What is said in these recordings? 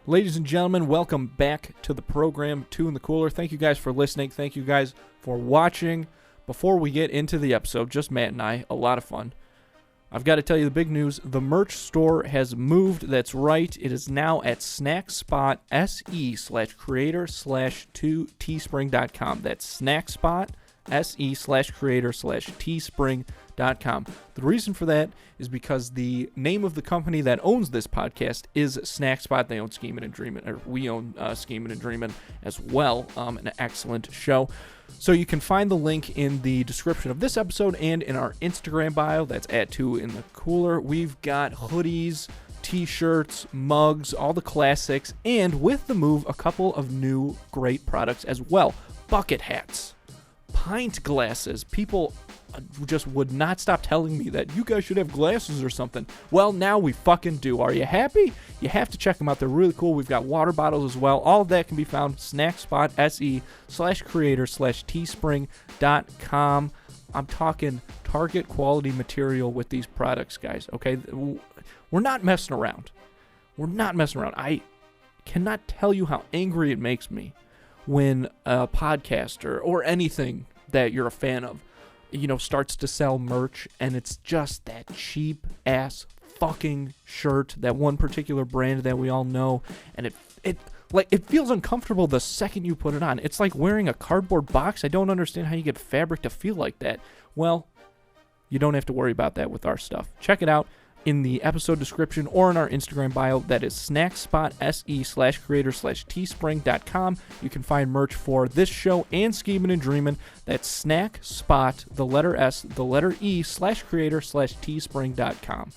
Ladies and gentlemen, welcome back to the program, Two in the Cooler. Thank you guys for listening. Thank you guys for watching. Before we get into the episode, just Matt and I, a lot of fun. I've got to tell you the big news. The merch store has moved. That's right. It is now at snackspot.se/creator/2teespring.com. That's snackspot.se/creator/teespring.com. The reason for that is because the name of the company that owns this podcast is Snackspot. They own Schemin' and Dreamin', or we own Schemin' and Dreamin' as well. An excellent show. So you can find the link in the description of this episode and in our Instagram bio. That's at Two in the Cooler. We've got hoodies, t-shirts, mugs, all the classics, and with the move, a couple of new great products as well. Bucket hats, pint glasses. People just would not stop telling me that you guys should have glasses or something. Well, now we fucking do. Are you happy? You have to check them out. They're really cool. We've got water bottles as well. All of that can be found snackspot.se/creator/teespring.com. I'm talking Target quality material with these products, guys. Okay, we're not messing around. I cannot tell you how angry it makes me when a podcaster or anything that you're a fan of, starts to sell merch and it's just that cheap ass fucking shirt, that one particular brand that we all know, and it feels uncomfortable the second you put it on. It's like wearing a cardboard box. I don't understand how you get fabric to feel like that. Well, you don't have to worry about that with our stuff. Check it out in the episode description or in our Instagram bio. That is snackspot.se/creator/teespring.com. You can find merch for this show and Schemin' and Dreamin'. That's snackspot, the letter S, the letter E/creator/teespring.com.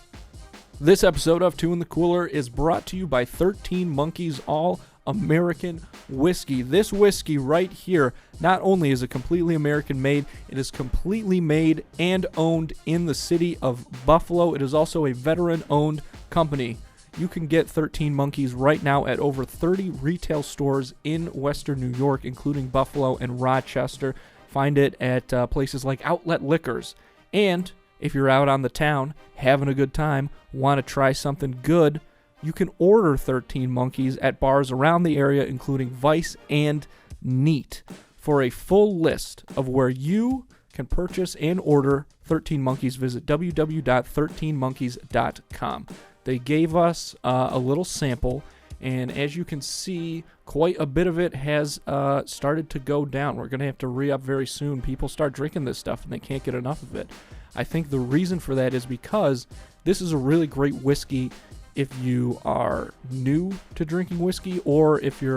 This episode of Two in the Cooler is brought to you by 13 Monkeys All American Whiskey. This whiskey right here, not only is it completely American made, it is completely made and owned in the city of Buffalo. It is also a veteran owned company. You can get 13 Monkeys right now at over 30 retail stores in Western New York, including Buffalo and Rochester. Find it at places like Outlet Liquors. And if you're out on the town having a good time, want to try something good, you can order 13 Monkeys at bars around the area, including Vice and Neat. For a full list of where you can purchase and order 13 Monkeys, visit www.13monkeys.com. They gave us a little sample, and as you can see, quite a bit of it has started to go down. We're going to have to re-up very soon. People start drinking this stuff, and they can't get enough of it. I think the reason for that is because this is a really great whiskey if you are new to drinking whiskey, or if you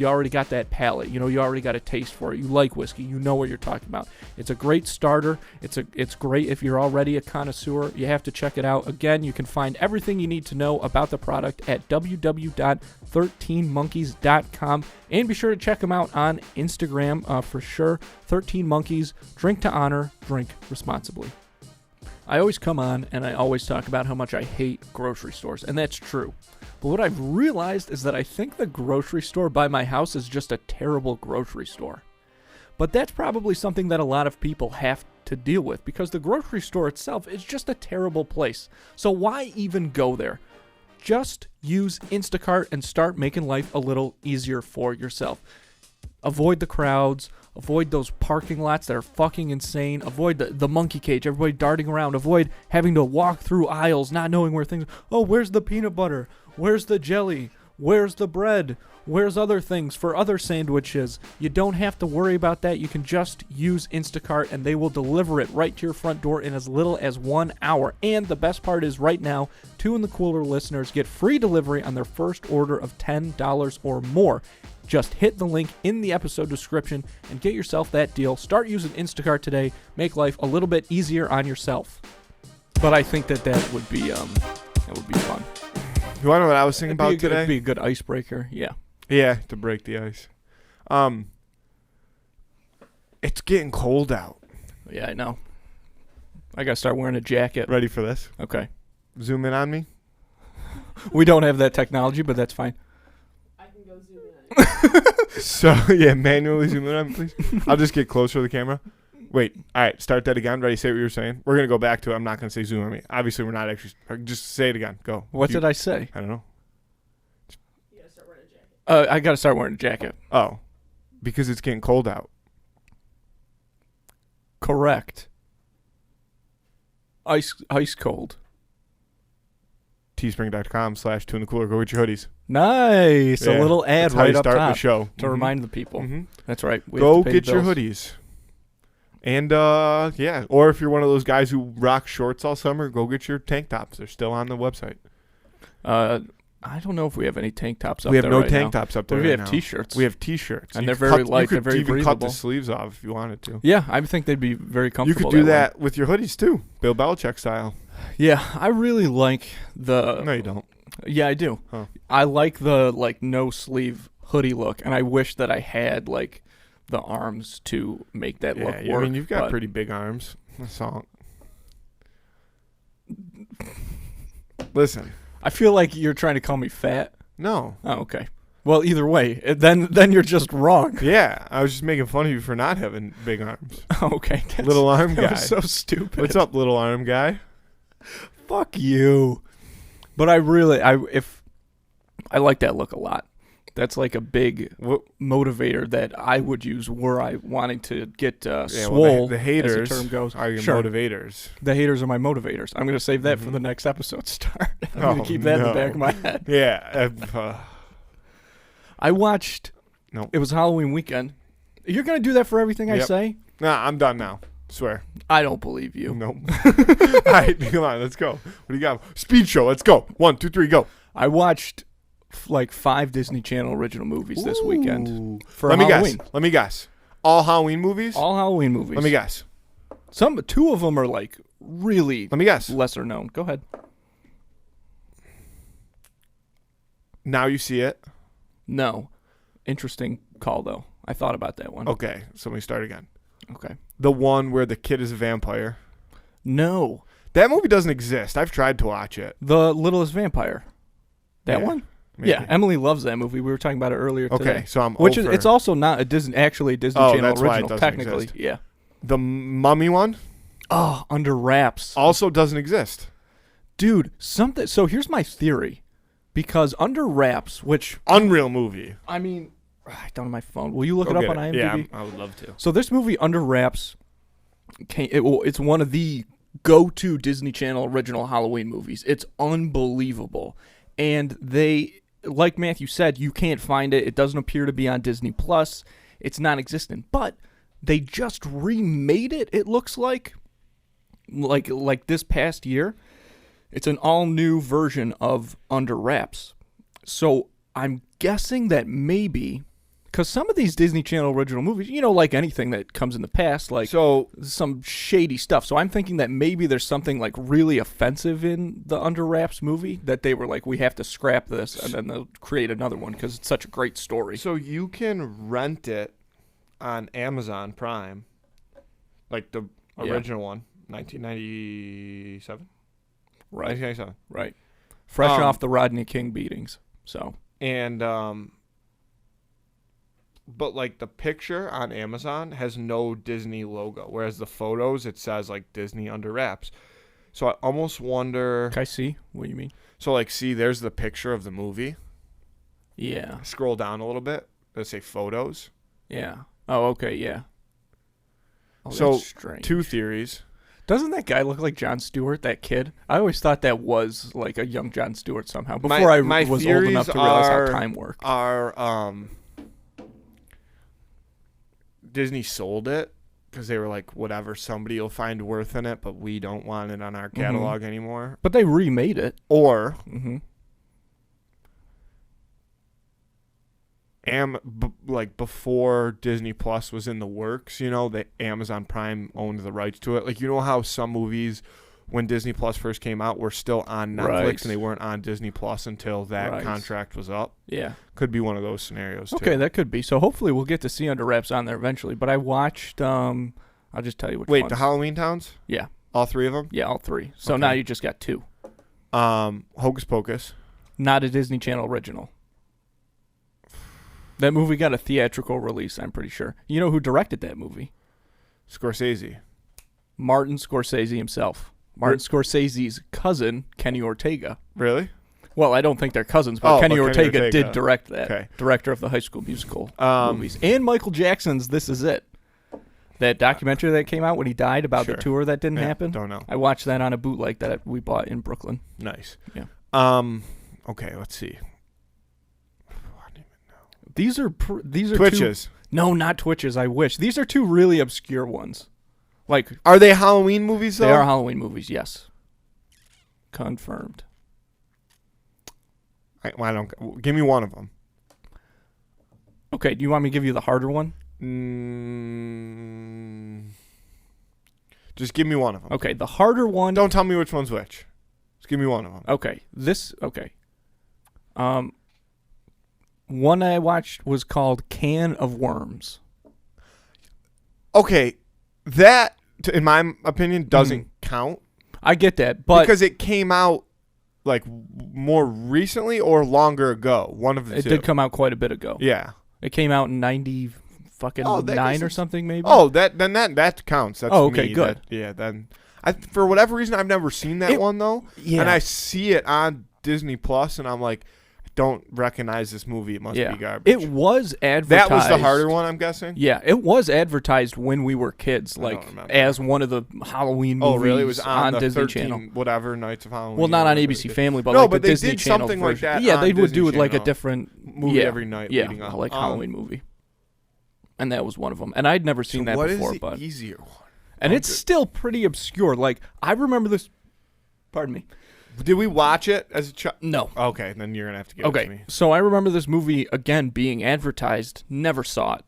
already got that palate, you already got a taste for it, you like whiskey, you know what you're talking about. It's a great starter. It's great if you're already a connoisseur. You have to check it out. Again, you can find everything you need to know about the product at www.13monkeys.com, and be sure to check them out on Instagram for sure. 13 Monkeys, drink to honor, drink responsibly. I always come on and I always talk about how much I hate grocery stores, and that's true. But what I've realized is that I think the grocery store by my house is just a terrible grocery store. But that's probably something that a lot of people have to deal with, because the grocery store itself is just a terrible place. So why even go there? Just use Instacart and start making life a little easier for yourself. Avoid the crowds. Avoid those parking lots that are fucking insane. Avoid the monkey cage, everybody darting around. Avoid having to walk through aisles, not knowing where things... Oh, where's the peanut butter? Where's the jelly? Where's the bread? Where's other things for other sandwiches? You don't have to worry about that. You can just use Instacart, and they will deliver it right to your front door in as little as 1 hour. And the best part is right now, Two in the Cooler listeners get free delivery on their first order of $10 or more. Just hit the link in the episode description and get yourself that deal. Start using Instacart today. Make life a little bit easier on yourself. But I think that would be fun. You want to know what I was thinking about today? It'd be a good icebreaker. Yeah. Yeah, to break the ice. It's getting cold out. Yeah, I know. I gotta start wearing a jacket. Ready for this? Okay. Zoom in on me. We don't have that technology, but that's fine. So, yeah, manually zoom in on me, please. I'll just get closer to the camera. Wait, all right, start that again. Ready, say what you were saying. We're going to go back to it. I'm not going to say zoom on me. Obviously, we're not actually. Just say it again. Go. What did I say? I don't know. I got to start wearing a jacket. Oh, because it's getting cold out. Correct. Ice cold. Teespring.com/2in-the-cooler. Go get your hoodies. Nice. Yeah, A little ad that's how right you up start top the show. to remind the people. Mm-hmm. That's right. We Go have to pay get the your bills. hoodies. And, yeah. Or if you're one of those guys who rock shorts all summer, go get your tank tops. They're still on the website. I don't know if we have any tank tops up We there have no right tank now. tops up there But we right have now. T-shirts. We have T-shirts. And You they're could very light. You They're could very even cut the breathable. sleeves off if you wanted to. Yeah, I think they'd be very You comfortable. could do way. that with your hoodies, too. Bill Belichick style. Yeah, I really like the... No, you don't. Yeah, I do. Huh. I like the, like, no-sleeve hoodie look, and I wish that I had, like, the arms to make that look work. I mean, you've got but- pretty big arms. That's all. Listen. I feel like you're trying to call me fat. No. Oh, okay. Well, either way, then you're just wrong. Yeah, I was just making fun of you for not having big arms. Okay. Little arm That guy. was so stupid. What's up, little arm guy? Fuck you. But I like that look a lot. That's like a big motivator that I would use were I wanting to get swole, the haters as the term goes. are your Sure. motivators. The haters are my motivators. I'm going to save that for the next episode start. I'm going to keep that in the back of my head. Yeah. I watched. No. It was Halloween weekend. You're going to do that for everything I Yep. say? Nah, I'm done now. Swear. I don't believe you. Nope. All right, come on, let's go. What do you got? Speed show. Let's go. 1, 2, 3, go. I watched like 5 Disney Channel original movies this weekend for Let Halloween. me guess. All Halloween movies? All Halloween movies. Let me guess. 2 of them are like really Let me guess. lesser known. Go ahead. Now You See It. No. Interesting call though. I thought about that one. Okay, so let me start again. Okay. The one where the kid is a vampire. No. That movie doesn't exist. I've tried to watch it. The Littlest Vampire. That Yeah, one? maybe. Yeah, Emily loves that movie. We were talking about it earlier today. Okay, so I'm Which over. is it's also not a Disney Disney Oh, Channel that's why it original doesn't technically. exist. Yeah. The Mummy one Oh, Under Wraps. also doesn't exist. Dude, something so here's my theory. Because Under Wraps, which Unreal movie. I mean, I don't have my phone. Will you look Go it up get on IMDb? Yeah, I would love to. So this movie, Under Wraps, it's one of the go-to Disney Channel original Halloween movies. It's unbelievable. And they, like Matthew said, you can't find it. It doesn't appear to be on Disney+. It's non-existent. But they just remade it, it looks like this past year. It's an all-new version of Under Wraps. So I'm guessing that maybe, because some of these Disney Channel original movies, like anything that comes in the past, like some shady stuff. So I'm thinking that maybe there's something like really offensive in the Under Wraps movie that they were like, we have to scrap this, and then they'll create another one because it's such a great story. So you can rent it on Amazon Prime, like the original one, 1997. Right. 1997. Right. Fresh off the Rodney King beatings. So. And but like the picture on Amazon has no Disney logo, whereas the photos it says like Disney Under Wraps. So I almost wonder. Can I see what you mean? So like, see, there's the picture of the movie. Yeah. Scroll down a little bit. Let's say photos. Yeah. Oh, okay. Yeah. Oh, So that's strange. 2 theories. Doesn't that guy look like Jon Stewart, that kid? I always thought that was like a young Jon Stewart somehow. Before I was old enough to realize how time worked. Disney sold it because they were like, whatever, somebody will find worth in it, but we don't want it on our catalog anymore. But they remade it. Or Mm-hmm. like before Disney Plus was in the works, the Amazon Prime owned the rights to it. Like, how some movies when Disney Plus first came out were still on Netflix Right. and they weren't on Disney Plus until that Right. contract was up. Yeah. Could be one of those scenarios too. Okay, that could be. So hopefully we'll get to see Under Wraps on there eventually. But I watched, I'll just tell you which Wait, ones. the Halloween Towns? Yeah. All 3 of them? Yeah, all 3. So Okay. now you just got 2. Hocus Pocus. Not a Disney Channel original. That movie got a theatrical release, I'm pretty sure. You know who directed that movie? Scorsese. Martin Scorsese himself. Martin Scorsese's cousin, Kenny Ortega. Really? Well, I don't think they're cousins, but Kenny Ortega did direct that. Okay. Director of the High School Musical movies. And Michael Jackson's This Is It. That documentary that came out when he died about the tour that didn't happen. Don't know. I watched that on a bootleg that we bought in Brooklyn. Nice. Yeah. Okay, let's see. I don't even know. These are Twitches. No, not Twitches. I wish. These are two really obscure ones. Like, are they Halloween movies though? They are Halloween movies. Yes. Confirmed. I don't. Give me one of them. Okay. Do you want me to give you the harder one? Just give me one of them. Okay. The harder one. Don't tell me which one's which. Just give me one of them. Okay. Okay. One I watched was called Can of Worms. Okay, that, in my opinion, doesn't count. I get that, but because it came out like more recently or longer ago. One of the two. It did come out quite a bit ago. Yeah, it came out in 9 or something, maybe. Oh, that counts. That's okay, me. good. Then for whatever reason I've never seen that one though. Yeah, and I see it on Disney Plus, and I'm like, don't recognize this movie. It must be garbage. It was advertised. That was the harder one, I'm guessing? Yeah, it was advertised when we were kids, like as one of the Halloween movies. Oh, really? It was on the Disney 13 Channel. Whatever Nights of Halloween. Well, not on ABC Family, but but the Disney did Channel something version. like that. Yeah, they would Disney do it like a Channel. different movie every night leading up. like Halloween movie. And that was one of them. And I'd never seen that before. What is but the easier one? And it's still pretty obscure. Like, I remember this. Pardon me. Did we watch it as a child? No. Okay, then you're going to have to give it to me. So I remember this movie, again, being advertised. Never saw it.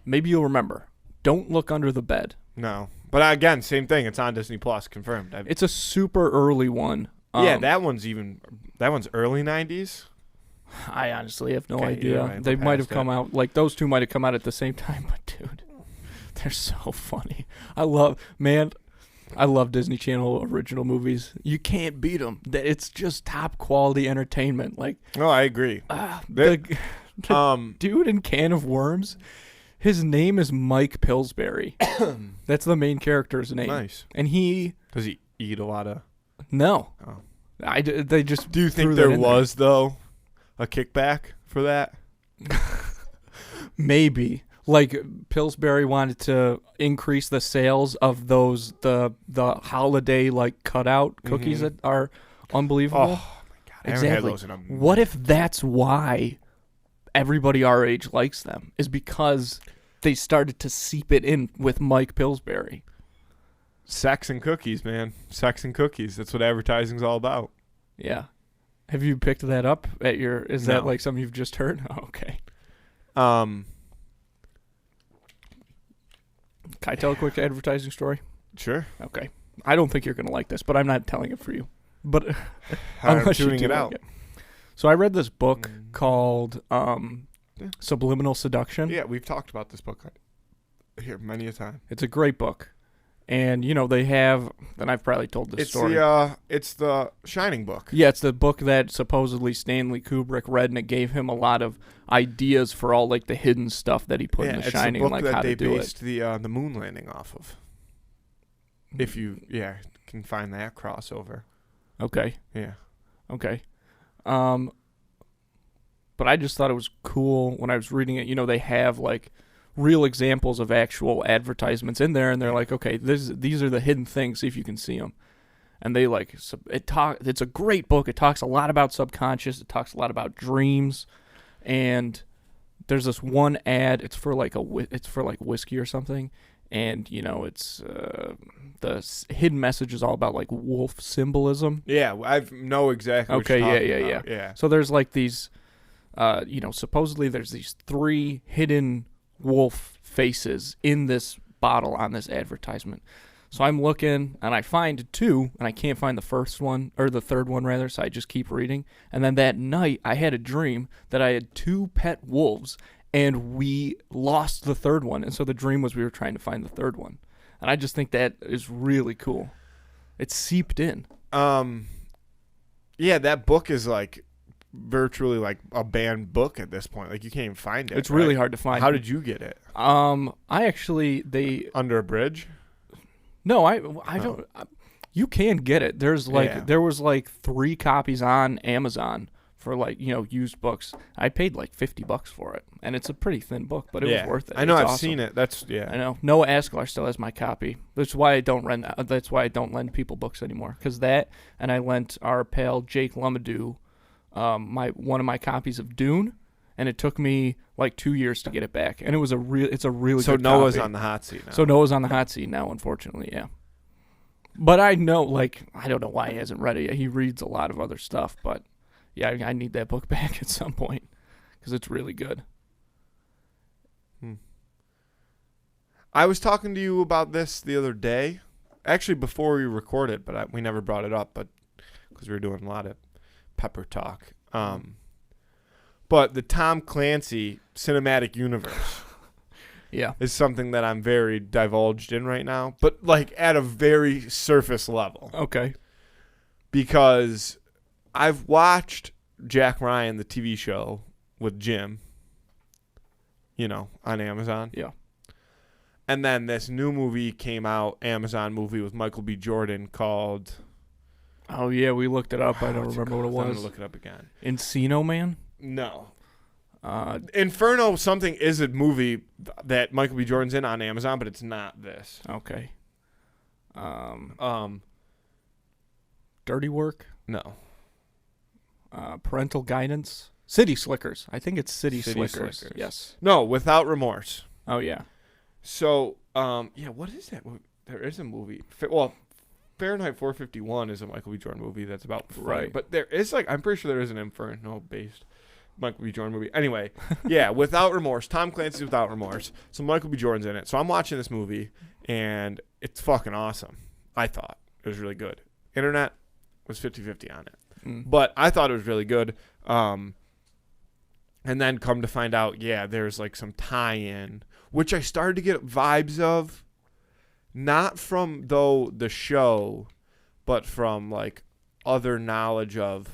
Maybe you'll remember. Don't Look Under the Bed. No. But again, same thing. It's on Disney Plus, confirmed. It's a super early one. Yeah, that one's early 90s. I honestly have no idea. Right, they might have come out, like those two might have come out at the same time, but dude, they're so funny. I love Disney Channel original movies. You can't beat them. It's just top quality entertainment. Like, no, I agree. The dude in Can of Worms, his name is Mike Pillsbury. That's the main character's name. Nice. And does he eat a lot of? No. Oh. They just. Do you think there was though a kickback for that? Maybe. Like, Pillsbury wanted to increase the sales of the holiday like cutout cookies that are unbelievable. Oh my god! I haven't had those in a minute. What if that's why everybody our age likes them? Is because they started to seep it in with Mike Pillsbury. Sex and cookies, man. Sex and cookies. That's what advertising's all about. Yeah. Have you picked that up at your? Is that like something you've just heard? Oh, okay. Can I tell a quick advertising story? Sure. Okay. I don't think you're going to like this, but I'm not telling it for you. But I'm tuning it out. So I read this book called Subliminal Seduction. Yeah, we've talked about this book here many a time. It's a great book. And, they have, and I've probably told this story. It's the Shining book. Yeah, it's the book that supposedly Stanley Kubrick read, and it gave him a lot of ideas for all, like, the hidden stuff that he put in The Shining, and like how to do it. it's the book that they based the moon landing off of. If you, can find that crossover. Okay. Yeah. Okay. But I just thought it was cool when I was reading it. They have, like, real examples of actual advertisements in there, and they're like, okay, these are the hidden things, see if you can see them. And they it's a great book. It talks a lot about subconscious. It talks a lot about dreams. And there's this one ad, it's for like whiskey or something, and it's the hidden message is all about like wolf symbolism. Yeah, I know exactly what you're talking about. Yeah. So there's like these supposedly there's these 3 hidden wolf faces in this bottle on this advertisement. So I'm looking and I find 2 and I can't find the first one or the third one rather, so I just keep reading. And then that night I had a dream that I had 2 pet wolves and we lost the third one. And so the dream was we were trying to find the third one. And I just think that is really cool. It's seeped in. Yeah, that book is like virtually like a banned book at this point. Like you can't even find it. It's really hard to find. How did you get it? I actually under a bridge? No, I don't. You can get it. There was like 3 copies on Amazon for like, used books. I paid like $50 for it, and it's a pretty thin book, but it was worth it. I know, It's I've awesome. seen it. I know. Noah Asklar still has my copy. That's why I don't lend people books anymore. Because that, and I lent our pal Jake Lumadou one of my copies of Dune, and it took me like 2 years to get it back. And it's a really good So Noah's copy. on the hot seat now. So Noah's on the hot seat now, unfortunately, yeah. But I know, I don't know why he hasn't read it yet. He reads a lot of other stuff, but yeah, I need that book back at some point because it's really good. I was talking to you about this the other day, actually before we recorded, but we never brought it up, but because we were doing a lot of pepper talk. But the Tom Clancy cinematic universe. Yeah. Is something that I'm very divulged in right now, but like at a very surface level. Okay. Because I've watched Jack Ryan, the TV show with Jim, on Amazon. Yeah. And then this new movie came out, Amazon movie with Michael B. Jordan called... Oh, yeah, we looked it up. I don't remember what it I'm was. going to look it up again. Encino Man? No. Inferno something is a movie that Michael B. Jordan's in on Amazon, but it's not this. Okay. Dirty Work? No. Parental Guidance? City Slickers. I think it's City Slickers. Yes. No, Without Remorse. Oh, yeah. So, what is that? There is a movie. Fahrenheit 451 is a Michael B. Jordan movie that's about fighting. Right. But there is I'm pretty sure there is an Inferno-based Michael B. Jordan movie. Anyway, yeah, Without Remorse. Tom Clancy's Without Remorse. So Michael B. Jordan's in it. So I'm watching this movie, and it's fucking awesome. I thought it was really good. Internet was 50-50 on it. But I thought it was really good. And then come to find out, there's like some tie-in, which I started to get vibes of, not from, though, the show, but from like other knowledge of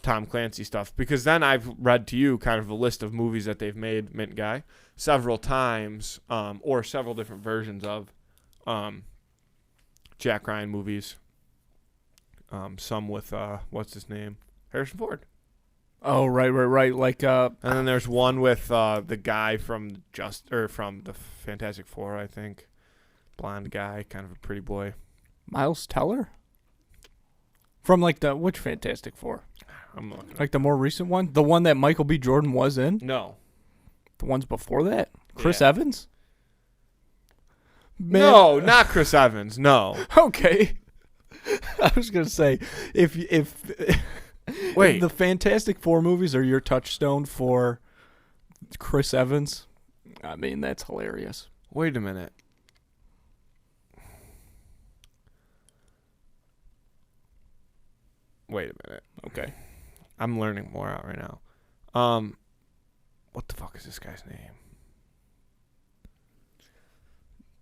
Tom Clancy stuff, because then I've read to you kind of a list of movies that they've made, Mint Guy, several times, or several different versions of Jack Ryan movies. Some with what's his name, Harrison Ford. Oh, right. Like and then there's one with the guy from from the Fantastic Four, I think, blonde guy, kind of a pretty boy. Miles Teller. From like which Fantastic Four? I'm looking. Like the more recent one? The one that Michael B. Jordan was in? No. The ones before that? Chris Evans? Man. No, not Chris Evans. No. Okay. I was going to say, if Wait. if the Fantastic Four movies are your touchstone for Chris Evans, I mean, that's hilarious. Wait a minute. Wait a minute. Okay. I'm learning more out right now. What the fuck is this guy's name?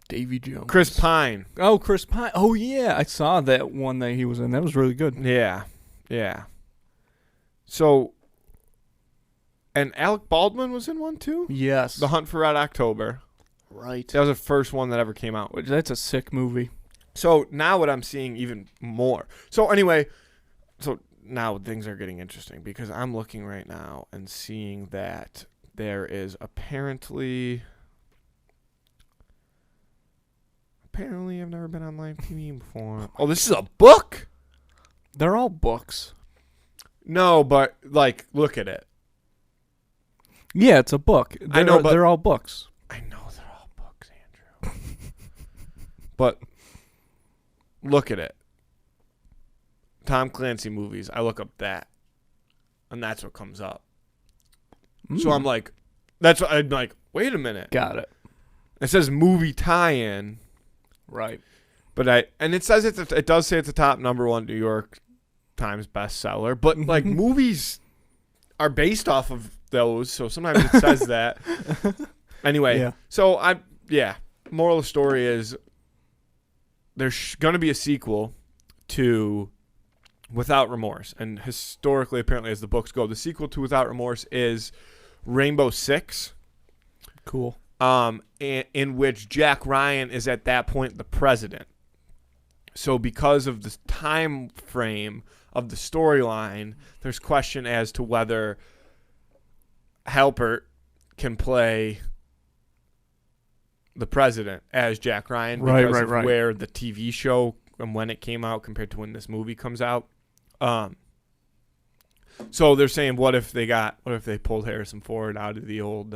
Davy Jones. Chris Pine. Oh, Chris Pine. Oh, yeah. I saw that one that he was in. That was really good. Yeah. So, and Alec Baldwin was in one too? Yes. The Hunt for Red October. Right. That was the first one that ever came out. Which, that's a sick movie. So now what I'm seeing even more. So anyway, now things are getting interesting because I'm looking right now and seeing that there is apparently I've never been on live TV before. Oh, this is a book? They're all books. No, but like, look at it. Yeah, it's a book. I know, but they're all books. I know they're all books, Andrew. But look at it. Tom Clancy movies. I look up that, and that's what comes up. So I'm like, I'm like, wait a minute. Got it. It says movie tie-in. Right. But and it says it does say it's a top #1 New York Times bestseller. But like movies are based off of those, so sometimes it says that. Anyway, yeah. So moral of the story is there's going to be a sequel to Without Remorse, and historically, apparently, as the books go, the sequel to Without Remorse is Rainbow Six. Cool. In which Jack Ryan is at that point the president. So because of the time frame of the storyline, there's question as to whether Halpert can play the president as Jack Ryan because of where the TV show and when it came out compared to when this movie comes out. So they're saying, what if they pulled Harrison Ford out of the old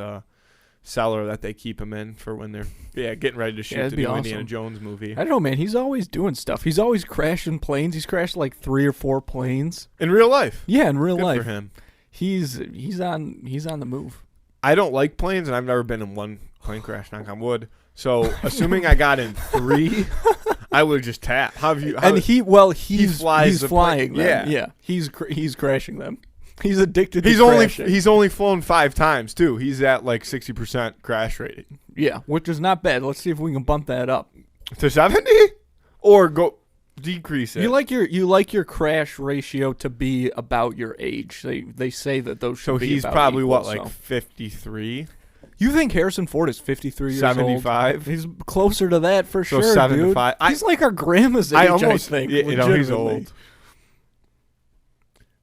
cellar that they keep him in for when they're getting ready to shoot the new Indiana Jones movie. I don't know, man. He's always doing stuff. He's always crashing planes. He's crashed like 3 or 4 planes in real life. Yeah, in real life. Good for him. He's on the move. I don't like planes, and I've never been in one plane crash. Knock on wood. So assuming I got in 3, I would just tap. He's flying them. Yeah. He's crashing them. He's addicted to crashing. He's only flown 5 times too. He's at like 60% crash rating. Yeah, which is not bad. Let's see if we can bump that up to 70 or go decrease it. You like your crash ratio to be about your age. They say that those should be. So he's probably equal, like 53. You think Harrison Ford is 53 years 75? Old? He's closer to that for sure, 75. Dude. He's like our grandma's age, I think. He's old.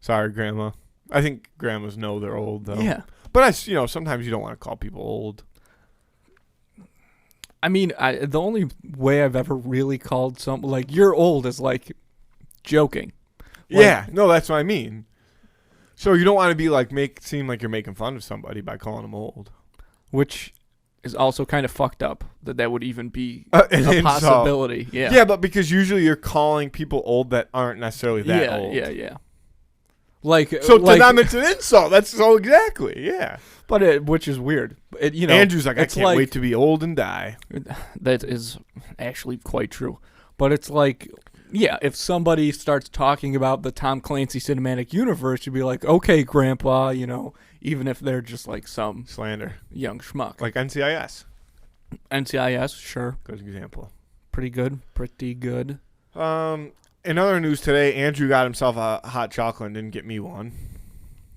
Sorry, Grandma. I think grandmas know they're old, though. Yeah. But, sometimes you don't want to call people old. I mean, the only way I've ever really called something like, you're old is like joking. No, that's what I mean. So you don't want to be like, seem like you're making fun of somebody by calling them old. Which is also kind of fucked up that would even be a possibility. Yeah. Yeah, but because usually you're calling people old that aren't necessarily that old. Yeah. To them it's an insult. That's so exactly. Yeah. But which is weird. Andrew's like, I can't wait to be old and die. That is actually quite true. But it's like, yeah, if somebody starts talking about the Tom Clancy cinematic universe, you'd be like, okay, Grandpa, even if they're just like some slander young schmuck. Like NCIS. NCIS, sure. Good example. Pretty good. In other news today, Andrew got himself a hot chocolate and didn't get me one.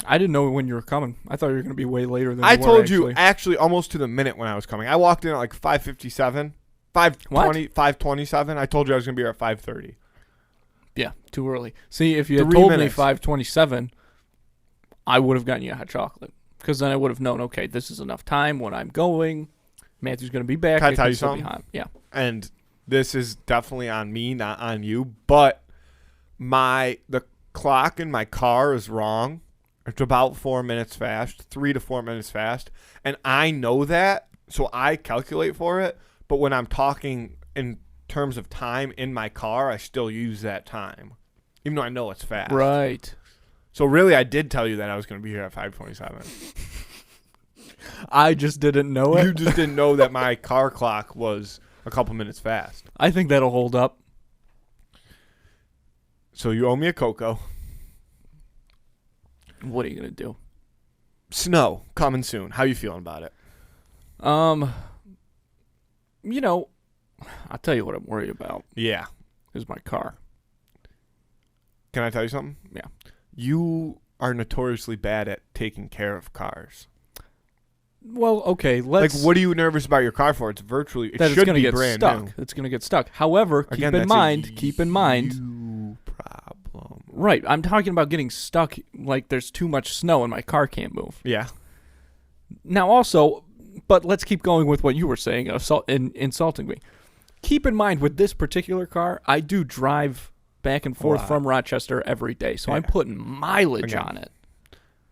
I didn't know when you were coming. I thought you were going to be way later than I told you actually almost to the minute when I was coming. I walked in at like 5:57, 5:20, 5:27. I told you I was going to be here at 5:30. Yeah, too early. See, if you had told me 5:27, I would have gotten you a hot chocolate because then I would have known, okay, this is enough time when I'm going. Matthew's going to be back. Can I tell you something? Yeah. And this is definitely on me, not on you, but the clock in my car is wrong. It's about 4 minutes fast, 3 to 4 minutes fast, and I know that, so I calculate for it, but when I'm talking in terms of time in my car, I still use that time, even though I know it's fast. Right. So really, I did tell you that I was going to be here at 5:27. I just didn't know it. You just didn't know that my car clock was a couple minutes fast. I think that'll hold up. So you owe me a cocoa. What are you going to do? Snow coming soon. How you feeling about it? I'll tell you what I'm worried about. Yeah. Is my car. Can I tell you something? Yeah. You are notoriously bad at taking care of cars. Well, okay, let's... Like, what are you nervous about your car for? It should be brand new. It's going to get stuck. However, keep in mind... You problem. Right, I'm talking about getting stuck like there's too much snow and my car can't move. Yeah. Now also, but let's keep going with what you were saying, insulting me. Keep in mind, with this particular car, I do drive back and forth from Rochester every day, so I'm putting mileage on it.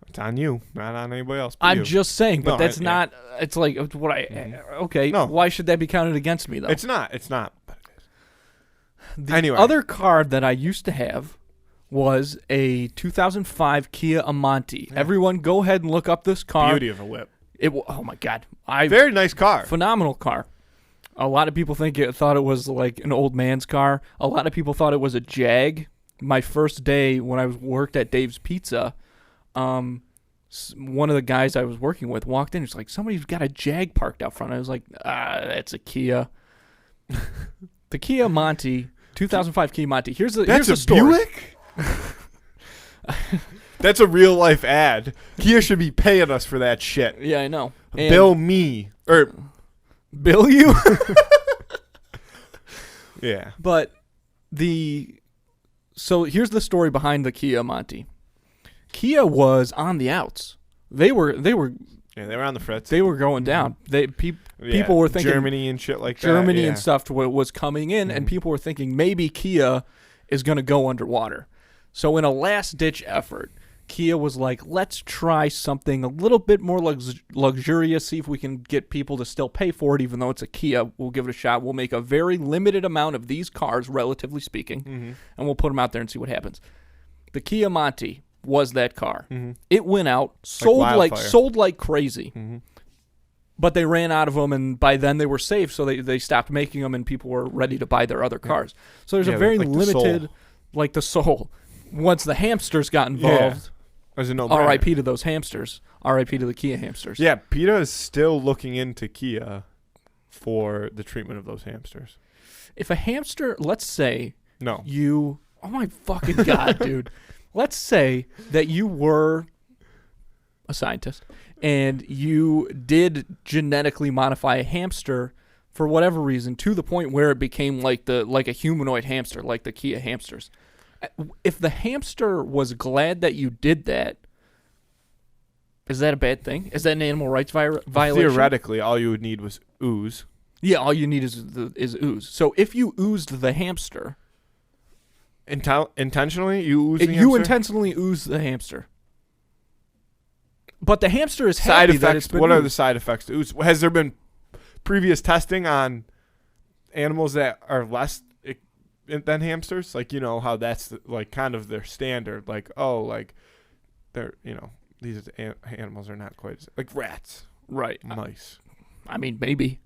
It's on you, not on anybody else. I'm just saying, but that's not. It's like what I. Okay, why should that be counted against me though? It's not. But it is. The other car that I used to have was a 2005 Kia Monty. Yeah. Everyone, go ahead and look up this car. Beauty of a whip. Oh my God! Very nice car. Phenomenal car. A lot of people thought it was like an old man's car. A lot of people thought it was a Jag. My first day when I worked at Dave's Pizza. One of the guys I was working with walked in. He's like, somebody's got a Jag parked out front. I was like, that's a Kia. The Kia Monty, 2005 Kia Monty. Here's a story. Buick? That's a real life ad. Kia should be paying us for that shit. Yeah, I know. Bill me. Bill you? Yeah. But So here's the story behind the Kia, Monty. Kia was on the outs. They were on the fritz. They were going down. People were thinking Germany and shit like that. Germany and stuff was coming in, and people were thinking maybe Kia is going to go underwater. So in a last-ditch effort, Kia was like, let's try something a little bit more luxurious, see if we can get people to still pay for it, even though it's a Kia. We'll give it a shot. We'll make a very limited amount of these cars, relatively speaking, and we'll put them out there and see what happens. The Kia Monty was that car. It went out, sold like crazy. But they ran out of them, and by then they were safe, so they stopped making them, and people were ready to buy their other cars. So there's a very limited, like the Soul. Once the hamsters got involved, R.I.P. to those hamsters. R.I.P. to the Kia hamsters. Yeah, PETA is still looking into Kia for the treatment of those hamsters. If a hamster, let's say, oh my fucking God, dude. Let's say that you were a scientist and you did genetically modify a hamster for whatever reason to the point where it became like a humanoid hamster, like the Kia hamsters. If the hamster was glad that you did that, is that a bad thing? Is that an animal rights violation? Theoretically, all you would need was ooze. Yeah, all you need is ooze. So if you oozed the hamster... Intentionally? You ooze the hamster? You intentionally ooze the hamster. But the hamster is side happy effects. That it's been what oozed. are the side effects to ooze? Has there been previous testing on animals that are less than hamsters? Like, how that's like kind of their standard. Like, they're, these animals are not quite as, like rats. Right. Mice. I mean, maybe.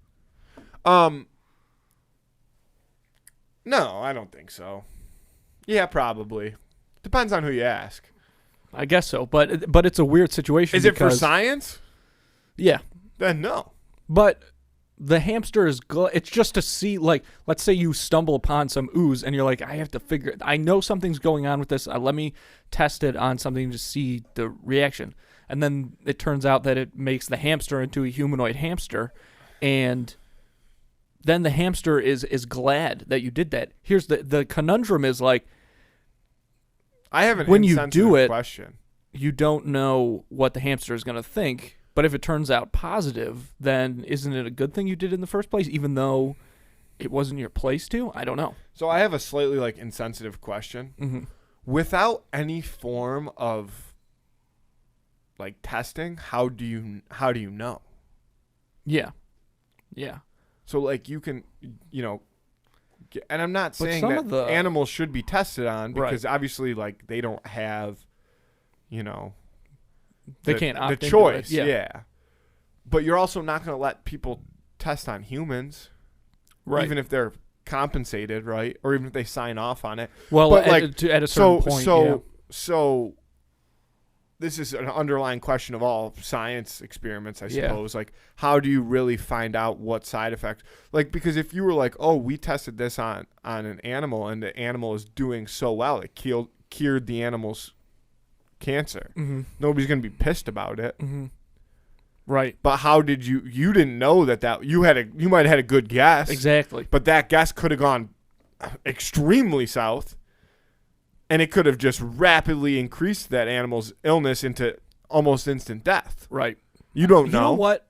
No, I don't think so. Yeah, probably. Depends on who you ask. I guess so, but it's a weird situation. Is it for science? Yeah. Then no. But the hamster is it's just to see, like, let's say you stumble upon some ooze and you're like, I know something's going on with this. Let me test it on something to see the reaction. And then it turns out that it makes the hamster into a humanoid hamster, and then the hamster is glad that you did that. Here's the conundrum is like, I have an when you do it, question. You don't know what the hamster is going to think. But if it turns out positive, then isn't it a good thing you did in the first place, even though it wasn't your place to? I don't know. So I have a slightly insensitive question. Mm-hmm. Without any form of testing, how do you know? Yeah. So you can and I'm not saying that animals should be tested on because obviously they don't have they can't opt the into choice. it. Yeah. But you're also not going to let people test on humans, right? Even if they're compensated, right? Or even if they sign off on it. Well, at a certain point. So this is an underlying question of all science experiments, I suppose. Yeah. How do you really find out what side effects? Because if you were we tested this on an animal and the animal is doing so well, it cured the animal's cancer. Mm-hmm. Nobody's going to be pissed about it. Mm-hmm. Right. But how did you didn't know that you might have had a good guess. Exactly. But that guess could have gone extremely south. And it could have just rapidly increased that animal's illness into almost instant death. Right. You don't know. You know what?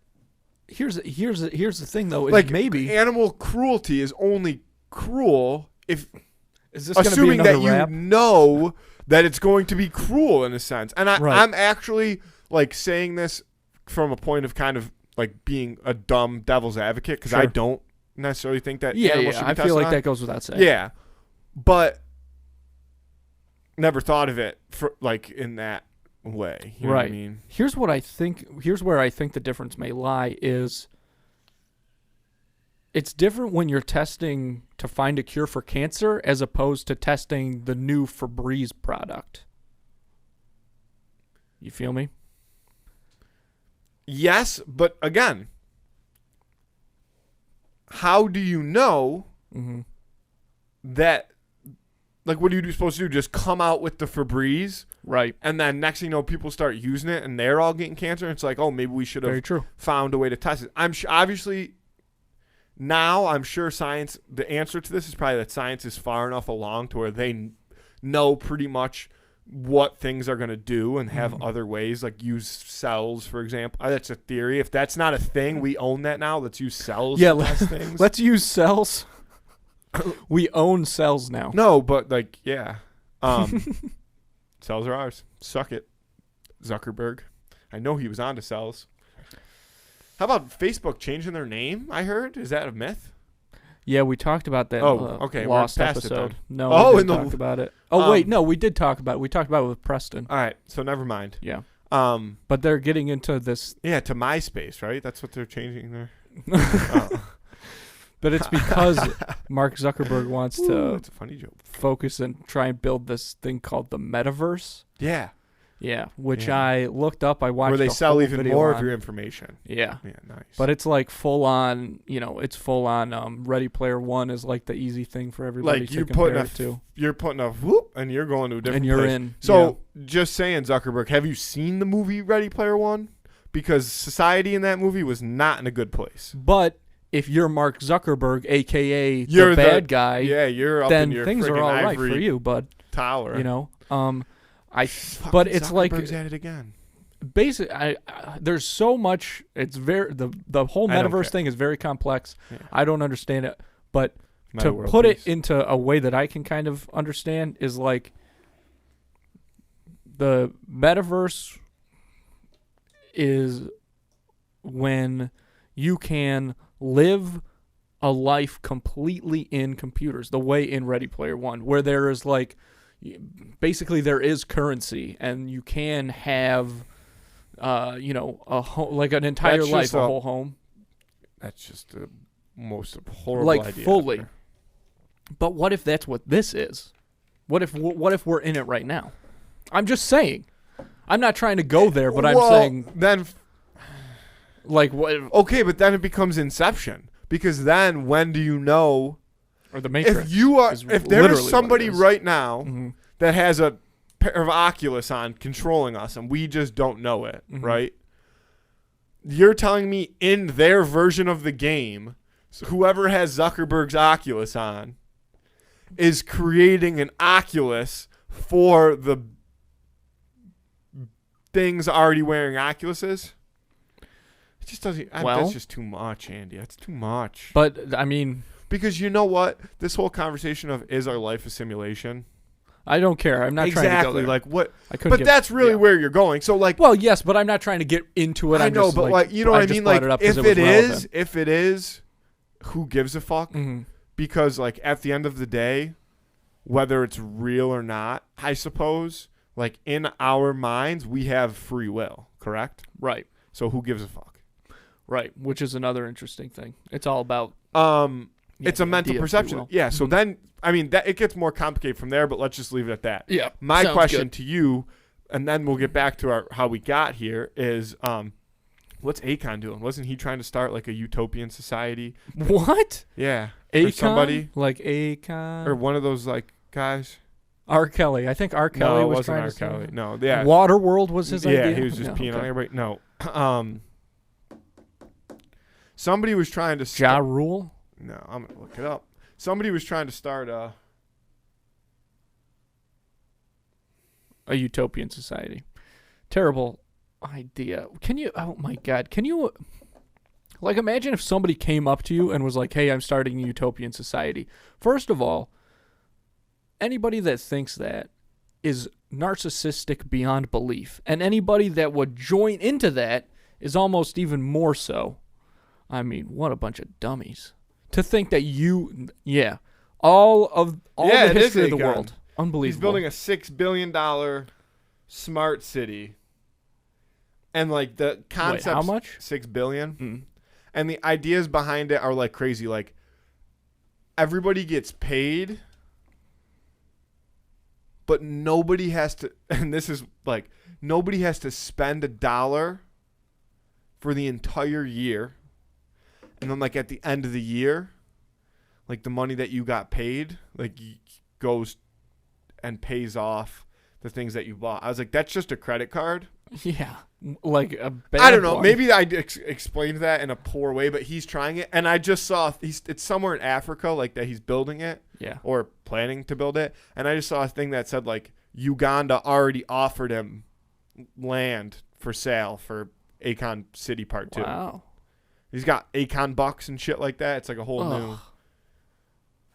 Here's the thing though. Is maybe animal cruelty is only cruel if is this assuming gonna be that rap? You know that it's going to be cruel in a sense. And right. I'm actually saying this from a point of kind of being a dumb devil's advocate because I don't necessarily think that animals should be tested I feel like on. that goes without saying. Yeah. But never thought of it for in that way. You know what I mean? Here's where I think the difference may lie is it's different when you're testing to find a cure for cancer as opposed to testing the new Febreze product. You feel me? Yes, but again, how do you know that? What are you supposed to do? Just come out with the Febreze? Right. And then next thing you know, people start using it and they're all getting cancer. And it's maybe we should have found a way to test it. I'm obviously Now I'm sure science. The answer to this is probably that science is far enough along to where they know pretty much what things are going to do and have other ways, like use cells, for example. That's a theory. If that's not a thing, we own that now. Let's use cells. Yeah, to test things. let's use cells. We own cells now. No, but like, yeah. Cells are ours. Suck it, Zuckerberg. I know he was onto cells. How about Facebook changing their name? I heard. Is that a myth? Yeah, we talked about that. Okay. Lost We're past episode. it No, we didn't talk about it. Oh wait, no, we did talk about it. We talked about it with Preston. All right, so never mind. Yeah. But they're getting into this. Yeah, to MySpace, right? That's what they're changing there. But it's because Mark Zuckerberg wants to that's a funny joke. focus and try and build this thing called the Metaverse. Yeah. Yeah, which I looked up. I watched where they the sell whole even video more on. of your information. Yeah. Yeah, nice. But it's like full on, it's full on. Ready Player One is like the easy thing for everybody like to you're compare putting it to. You're putting a whoop, and you're going to a different And you're place. in. So just saying, Zuckerberg, have you seen the movie Ready Player One? Because society in that movie was not in a good place. But if you're Mark Zuckerberg, aka You're the bad guy, yeah, you're up then in your things are all right for ivory you, bud. tower. But it's like Zuckerberg's at it again. basically, there's so much. It's very the whole I don't metaverse care. thing is very complex. Yeah. I don't understand it, but Meta to world put it peace. into a way that I can kind of understand is like the metaverse is when you can live a life completely in computers, the way in Ready Player One, where there is like basically there is currency and you can have a home, like an entire That's life, just a whole home. That's just the most horrible Like idea. fully. But what if that's what this is? What if we're in it right now? I'm just saying. I'm not trying to go there, but I'm saying then. like what Okay, but then it becomes Inception, because then when do you know or the Matrix. if there's somebody right now Mhm. that has a pair of Oculus on controlling us and we just don't know it, Mhm. right? You're telling me in their version of the game, so whoever has Zuckerberg's Oculus on is creating an Oculus for the things already wearing Oculuses? It just doesn't. That's just too much, Andy. That's too much. But I mean, because you know what? This whole conversation of is our life a simulation? I don't care. I'm not trying to go there. Like what? I couldn't But that's really where you're going. So like, well, yes, but I'm not trying to get into it. I I'm know, just, but like, you know what I just mean? brought Like, it up 'cause if it was if it is, who gives a fuck? Mm-hmm. Because like at the end of the day, whether it's real or not, I suppose, like in our minds, we have free will, correct? Right. So who gives a fuck? Right, which is another interesting thing. It's all about It's a mental idea of free perception. will. Yeah. So Mhm. then, I mean, that it gets more complicated from there. But let's just leave it at that. yeah. My sounds question good. to you, and then we'll get back to how we got here, is what's Akon doing? Wasn't he trying to start like a utopian society? What? Yeah. Akon? Or somebody, Like Akon? or one of those like guys. R. Kelly. I think R. Kelly No, it was wasn't trying R. to say Kelly. that. No. Yeah. Waterworld was his idea? Yeah, he was just peeing on everybody. No. Somebody was trying to Ja Rule? No, I'm gonna look it up. Somebody was trying to start A utopian society. Terrible idea. Oh my God. Can you, like, imagine if somebody came up to you and was like, hey, I'm starting a utopian society. First of all, anybody that thinks that is narcissistic beyond belief. And anybody that would join into that is almost even more so. I mean, what a bunch of dummies. To think that all Yeah, the it is history of the Akon. world. Unbelievable. He's building a $6 billion smart city. And like the concept, how much? $6 billion. Mm. And the ideas behind it are like crazy. Like everybody gets paid, but nobody has to. And this is like nobody has to spend $1 for the entire year. And then like at the end of the year, like the money that you got paid, like goes and pays off the things that you bought. I was like, that's just a credit card. Yeah, like a bad I don't know. one. Maybe I explained that in a poor way, but he's trying it, and I just saw it's somewhere in Africa, like that he's building it, Yeah. or planning to build it, and I just saw a thing that said like Uganda already offered him land for sale for Akon City Part 2. Wow. He's got Akon bucks and shit like that. It's like a whole Ugh. new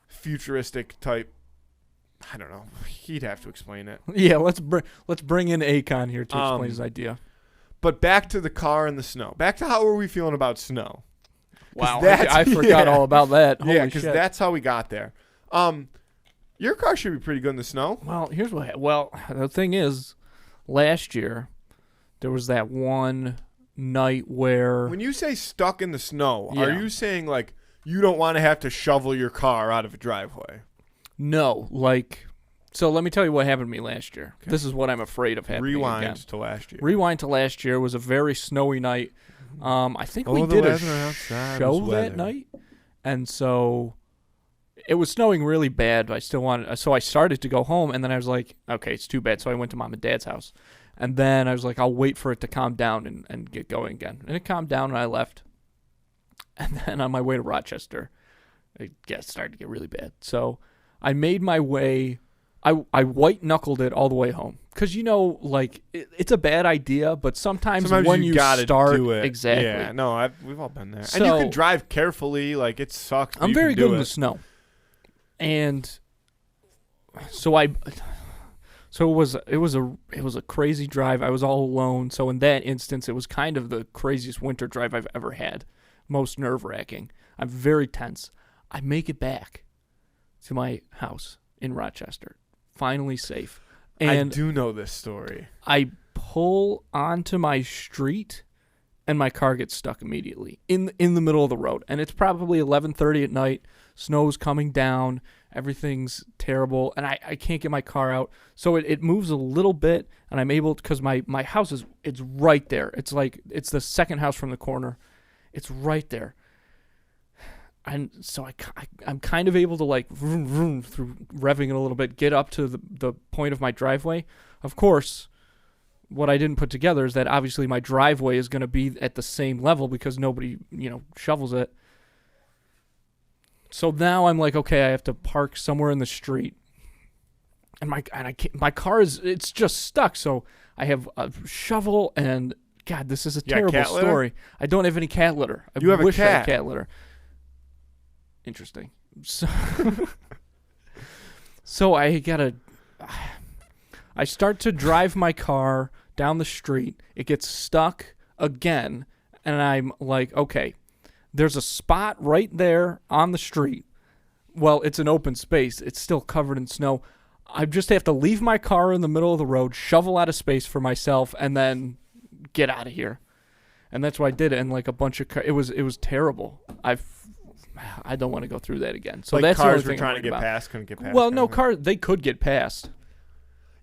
futuristic type. I don't know. He'd have to explain it. Yeah, let's bring in Akon here to explain his Um, idea. But back to the car and the snow. Back to how were we feeling about snow? Wow, that's- I forgot yeah. all about that. Holy Yeah, because shit. that's how we got there. Your car should be pretty good in the snow. Well, here's what. Well, the thing is, last year there was that one night where When you say stuck in the snow, are Yeah. you saying like you don't want to have to shovel your car out of a driveway? no, like, so let me tell you what happened to me last year. Okay. This is what I'm afraid of happening Rewind again. to last year. Rewind to last year. It was a very snowy night. I think we the did a weather outside show was that weather. night, and so it was snowing really bad. But I still wanted, so I started to go home, and then I was like, okay, it's too bad. So I went to mom and dad's house, and then I was like, I'll wait for it to calm down and get going again. And it calmed down, and I left. And then on my way to Rochester, it started to get really bad. So I made my way. I white knuckled it all the way home because like it's a bad idea, but sometimes when you gotta start do it. exactly. Yeah, no, we've all been there. And So- you can drive carefully. Like it sucks. but I'm you very can do good in it. the snow, and so it was a crazy drive. I was all alone. So in that instance, it was kind of the craziest winter drive I've ever had. Most nerve-wracking. I'm very tense. I make it back to my house in Rochester, finally safe. And I do know this story. I pull onto my street, and my car gets stuck immediately in the middle of the road. And it's probably 11:30 at night. Snow's coming down. Everything's terrible, and I can't get my car out. So it moves a little bit, and I'm able, because my house it's right there. It's like it's the second house from the corner. It's right there. And so I'm kind of able to like vroom, vroom, through revving it a little bit, get up to the point of my driveway. Of course, what I didn't put together is that obviously my driveway is going to be at the same level because nobody, shovels it. So now I'm like, okay, I have to park somewhere in the street. And my car it's just stuck. So I have a shovel and God, this is a You got terrible cat litter? story. I don't have any cat litter. I You have a wish I had cat. cat litter. Interesting. So, so I start to drive my car down the street. It gets stuck again, and I'm like, okay, there's a spot right there on the street. Well, it's an open space. It's still covered in snow. I just have to leave my car in the middle of the road, shovel out a space for myself, and then get out of here. And that's what I did. And like a bunch of it was terrible. I don't want to go through that again. So Like that's the cars only were thing trying I'm to get worried about. past, couldn't get past. Well, no, kind of. they could get past.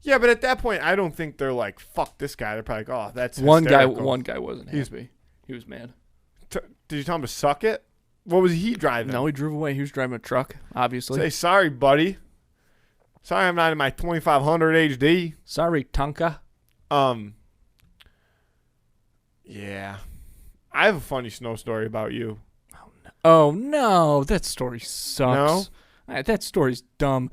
Yeah, but at that point, I don't think they're like, "Fuck this guy." They're probably like, "Oh, that's One hysterical." guy wasn't happy. He was mad. Did you tell him to suck it? What was he driving? No, he drove away. He was driving a truck, obviously. Say sorry, buddy. Sorry, I'm not in my 2500 HD. Sorry, Tonka. Yeah, I have a funny snow story about you. Oh no, that story sucks. No? That story's dumb.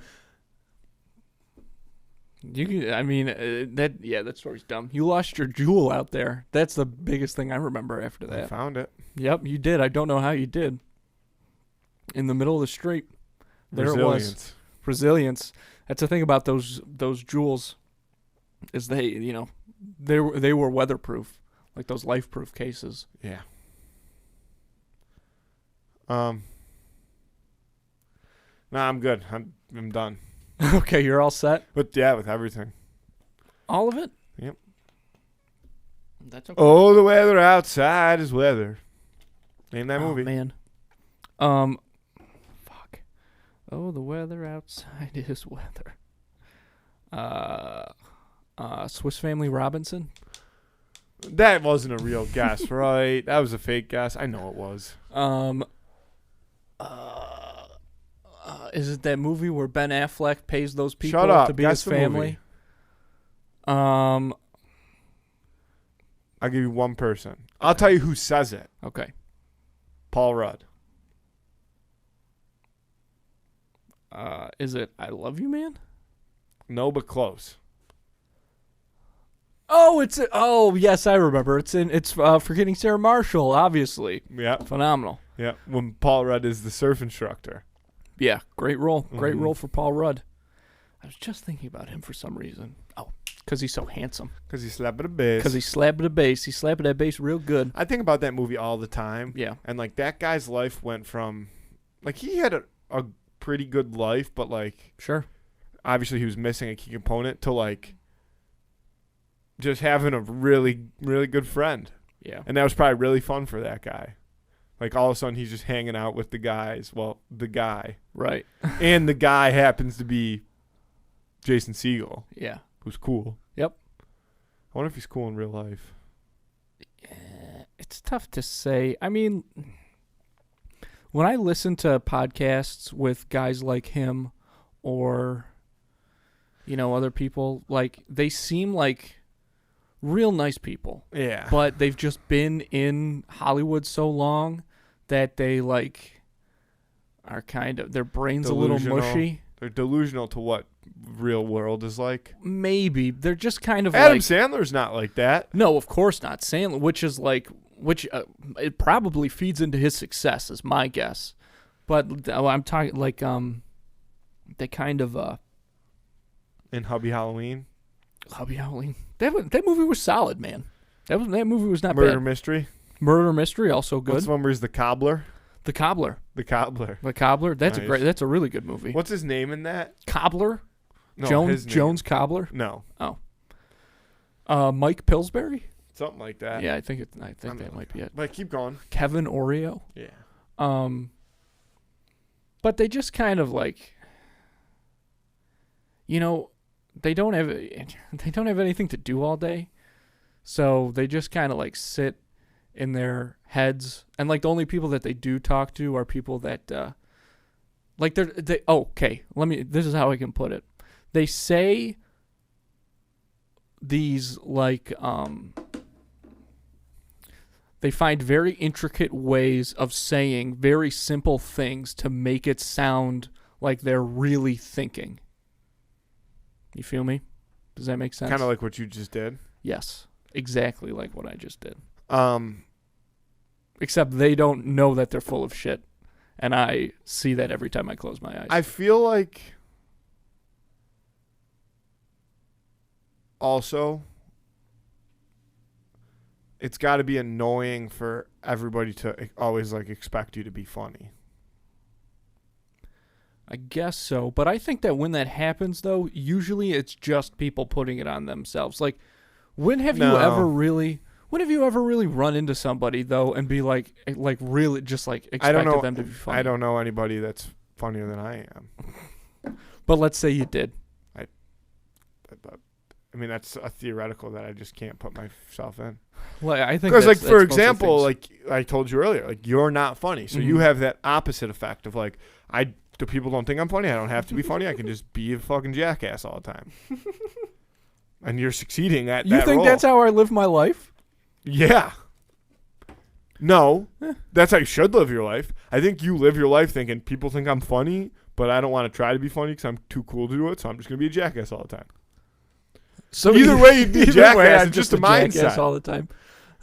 That story's dumb. You lost your jewel out there. That's the biggest thing I remember after I that. found it. Yep, you did. I don't know how you did. In the middle of the street. There it was. Resilience. That's the thing about those jewels, is they were weatherproof, like those life-proof cases. Yeah. No, I'm good. I'm done. Okay, you're all set. But yeah, with everything. All of it. Yep. That's okay. Oh, the weather outside is weather. Name that movie. Man. Fuck. Oh, the weather outside is weather. Swiss Family Robinson. That wasn't a real guess, right? That was a fake guess. I know it was. Is it that movie where Ben Affleck pays those people Shut up. to be Guess his the family? movie. I'll give you one person. I'll tell you who says it. Okay. Paul Rudd. Is it I Love You, Man? No, but close. Oh, yes, I remember. It's Forgetting Sarah Marshall, obviously. Yeah. Phenomenal. Yeah. When Paul Rudd is the surf instructor. Yeah, great role. Great role for Paul Rudd. I was just thinking about him for some reason. Oh, because he's so handsome. Because he's slapping the bass. Because he's slapping the bass. He's slapping that bass real good. I think about that movie all the time. Yeah. And, like, that guy's life went from, like, he had a pretty good life, but, like, Sure. obviously he was missing a key component to, like, just having a really, really good friend. Yeah. And that was probably really fun for that guy. Like, all of a sudden he's just hanging out with the guys. Well, the guy. Right. And the guy happens to be Jason Segel, Yeah. who's cool. Yep. I wonder if he's cool in real life. It's tough to say. I mean, when I listen to podcasts with guys like him or, other people, like, they seem like real nice people. Yeah. But they've just been in Hollywood so long that they, like, are kind of, their brain's Delusional. a little mushy. They're delusional to what real world is like. Maybe. They're just kind of Adam like... Sandler's not like that. No, of course not. Sandler, it probably feeds into his success, is my guess. But I'm talking, like, they kind of... In Hubby Halloween. Hubby Halloween. That movie was solid, man. That movie was not Murder bad. Mystery. Murder Mystery, also good. What's the one where he's the cobbler? The Cobbler. The cobbler. The Cobbler. That's Nice. that's a really good movie. What's his name in that? Cobbler? No, his name. Jones Cobbler? No. Mike Pillsbury? Something like that. Yeah, I think that might be it. But keep going. Kevin Oreo? Yeah. But they just kind of like, they don't have anything to do all day, so they just kind of like sit in their heads, and like the only people that they do talk to are people that like this is how I can put it. They say these like they find very intricate ways of saying very simple things to make it sound like they're really thinking. You feel me? Does that make sense? Kind of like what you just did. Yes, exactly like what I just did. Except they don't know that they're full of shit, and I see that every time I close my eyes. I feel like also it's got to be annoying for everybody to always like expect you to be funny. I guess so, but I think that when that happens, though, usually it's just people putting it on themselves. Like, when have you ever really run into somebody though and be like really just like expected them to be funny? I don't know anybody that's funnier than I am. But let's say you did. I mean, that's a theoretical that I just can't put myself in. Well, I think because, like, for most example, like I told you earlier, like you're not funny, so you have that opposite effect of like the people don't think I'm funny. I don't have to be funny. I can just be a fucking jackass all the time. And you're succeeding at that You think role. that's how I live my life? Yeah. No, that's how you should live your life. I think you live your life thinking people think I'm funny, but I don't want to try to be funny because I'm too cool to do it, so I'm just going to be a jackass all the time. So either way, you'd be a jackass. I'm It's just a mindset. Jackass all the time.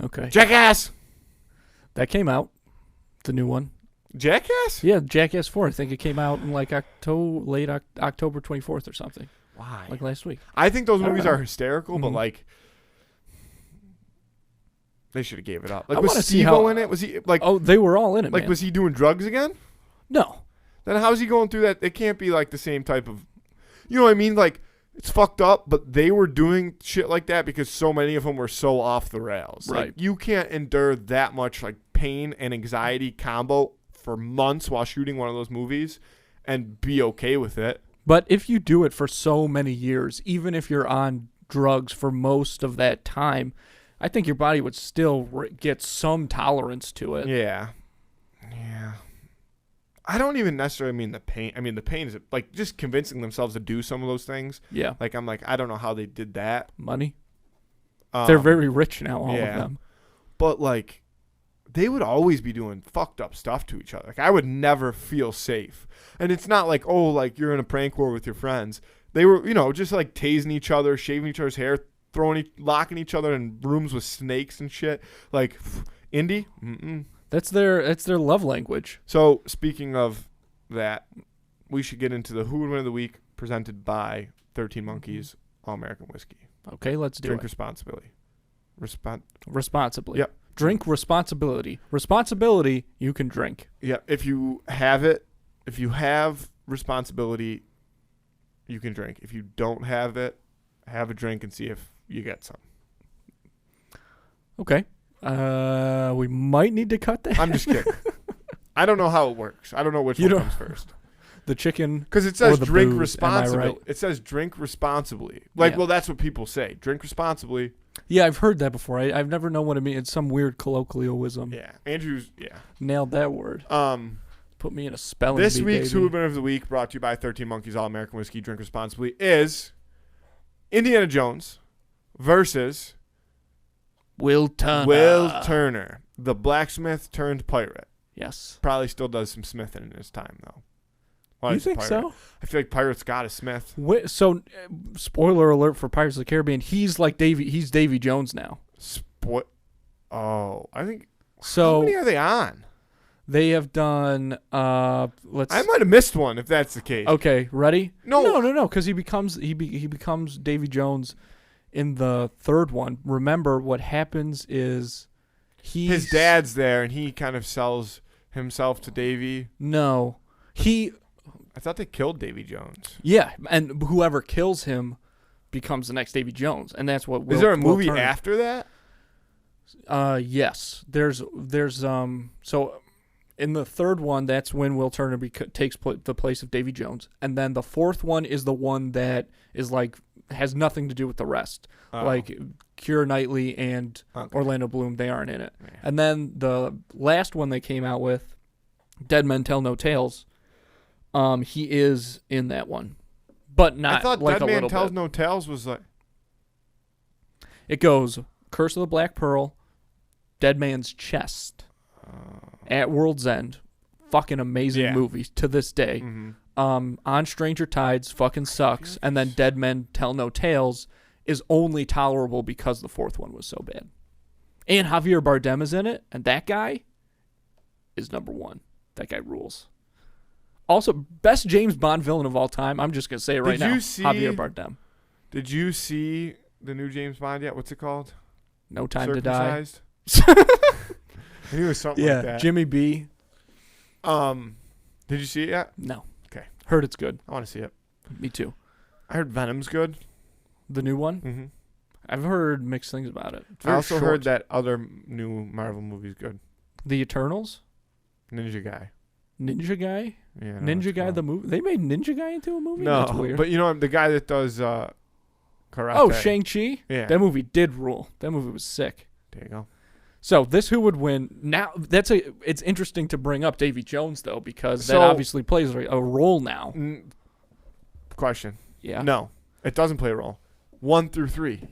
Okay. Jackass! That came out, the new one. Jackass? Yeah, Jackass 4. I think it came out in like late October 24th or something. Why? Like last week. I think those movies are hysterical, but like they should have gave it up. Like, was Steve-O in it? Was he like? Oh, they were all in it. Like, man. was he doing drugs again? No. Then how's he going through that? It can't be like the same type of, you know what I mean? Like, it's fucked up, but they were doing shit like that because so many of them were so off the rails. Right. Like, you can't endure that much like pain and anxiety combo for months while shooting one of those movies and be okay with it. But if you do it for so many years, even if you're on drugs for most of that time, I think your body would still get some tolerance to it. Yeah. Yeah. I don't even necessarily mean the pain. I mean, the pain is like just convincing themselves to do some of those things. Yeah. Like, I'm like, I don't know how they did that. Money? They're very rich now, all yeah. of them. But like, they would always be doing fucked up stuff to each other. Like, I would never feel safe. And it's not like, oh, like you're in a prank war with your friends. They were, just like tasing each other, shaving each other's hair, locking each other in rooms with snakes and shit. Like, Indy? Mm-mm. That's their love language. So, speaking of that, we should get into the Who Would Win of the Week presented by 13 Monkeys All American Whiskey. Okay, let's do Drink it. responsibly. Responsibly. Yep. Drink responsibility. Responsibility, you can drink. Yeah, if you have responsibility, you can drink. If you don't have it, have a drink and see if you get some. Okay. We might need to cut that. I'm just kidding. I don't know how it works. I don't know which one comes first. The chicken. Because it says the drink booze, responsibly. am I right? It says drink responsibly. Like, Yeah. well, that's what people say. Drink responsibly. Yeah, I've heard that before. I've never known what it means. It's some weird colloquialism. Yeah. Andrew's, Nailed that word. Put me in a spelling This bee, week's baby. Who Would Win of the Week, brought to you by 13 Monkeys All American Whiskey, Drink Responsibly, is Indiana Jones versus Will Turner. Will Turner, the blacksmith turned pirate. Yes. Probably still does some smithing in his time, though. Well, You he's a think pirate. so? I feel like pirates got a smith. Spoiler alert for Pirates of the Caribbean. He's like He's Davy Jones now. I think. So How many are they on? they have done. I might have missed one if that's the case. Okay, ready? No. No. Because he becomes Davy Jones in the third one. Remember what happens is His dad's there, and he kind of sells himself to Davy. No, I thought they killed Davy Jones. Yeah, and whoever kills him becomes the next Davy Jones, and that's what. Is there a Will movie Turner. after that? Yes. There's so in the third one, that's when Will Turner takes the place of Davy Jones, and then the fourth one is the one that is like has nothing to do with the rest. Like Keira Knightley and Orlando Bloom, they aren't in it. Yeah. And then the last one they came out with, Dead Men Tell No Tales. He is in that one, but not. I thought like Dead a Man little Tells bit. No Tales was like. It goes Curse of the Black Pearl, Dead Man's Chest, At World's End, fucking amazing movie to this day. Mm-hmm. On Stranger Tides fucking sucks, and then Dead Men Tell No Tales is only tolerable because the fourth one was so bad. And Javier Bardem is in it, and that guy is number one. That guy rules. Also, best James Bond villain of all time. I'm just gonna say it right now. Javier Bardem. Did you see the new James Bond yet? What's it called? No Time to Die. I knew it was something like that. Jimmy B. Did you see it yet? No. Okay. Heard it's good. I want to see it. Me too. I heard Venom's good. The new one? Mm-hmm. I've heard mixed things about it. It's I very also short. heard that other new Marvel movie's good. The Eternals? Ninja Guy. Ninja Guy? Yeah. Ninja Guy the movie? They made Ninja Guy into a movie? No, That's weird. but the guy that does karate. Oh, Shang-Chi? Yeah. That movie did rule. That movie was sick. There you go. So this Who Would Win? Now it's interesting to bring up Davy Jones though, because that obviously plays a role now. Question. Yeah. No, it doesn't play a role. 1 through 3.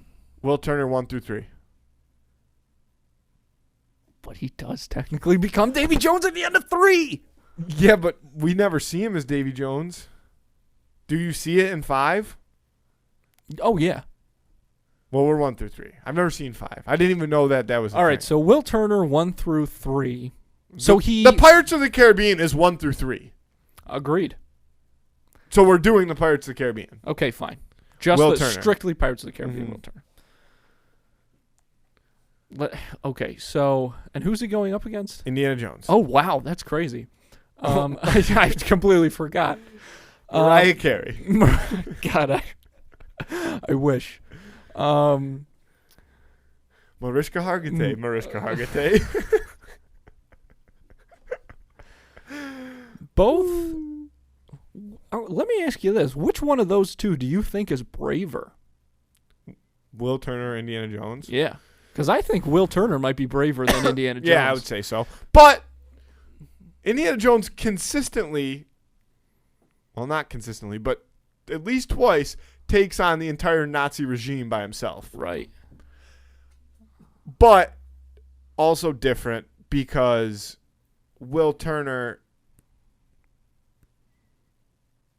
Will Turner 1 through 3. But he does technically become Davy Jones at the end of 3. Yeah, but we never see him as Davy Jones. Do you see it in 5? Oh yeah. Well, we're 1 through 3. I've never seen 5. I didn't even know that was. All right, so Will Turner 1 through 3. So the Pirates of the Caribbean is 1 through 3. Agreed. So we're doing the Pirates of the Caribbean. Okay, fine. Just Will Turner. Strictly Pirates of the Caribbean. Mm-hmm. Will Turner. Okay, so and who's he going up against? Indiana Jones. Oh wow, that's crazy. I completely forgot. Mariah Carey. God, I wish. Mariska Hargitay. Mariska Hargitay. Both. Let me ask you this: which one of those two do you think is braver? Will Turner, Indiana Jones. Yeah, because I think Will Turner might be braver than Indiana Jones. Yeah, I would say so. But Indiana Jones consistently, well, not consistently, but at least twice takes on the entire Nazi regime by himself. Right. But also different because Will Turner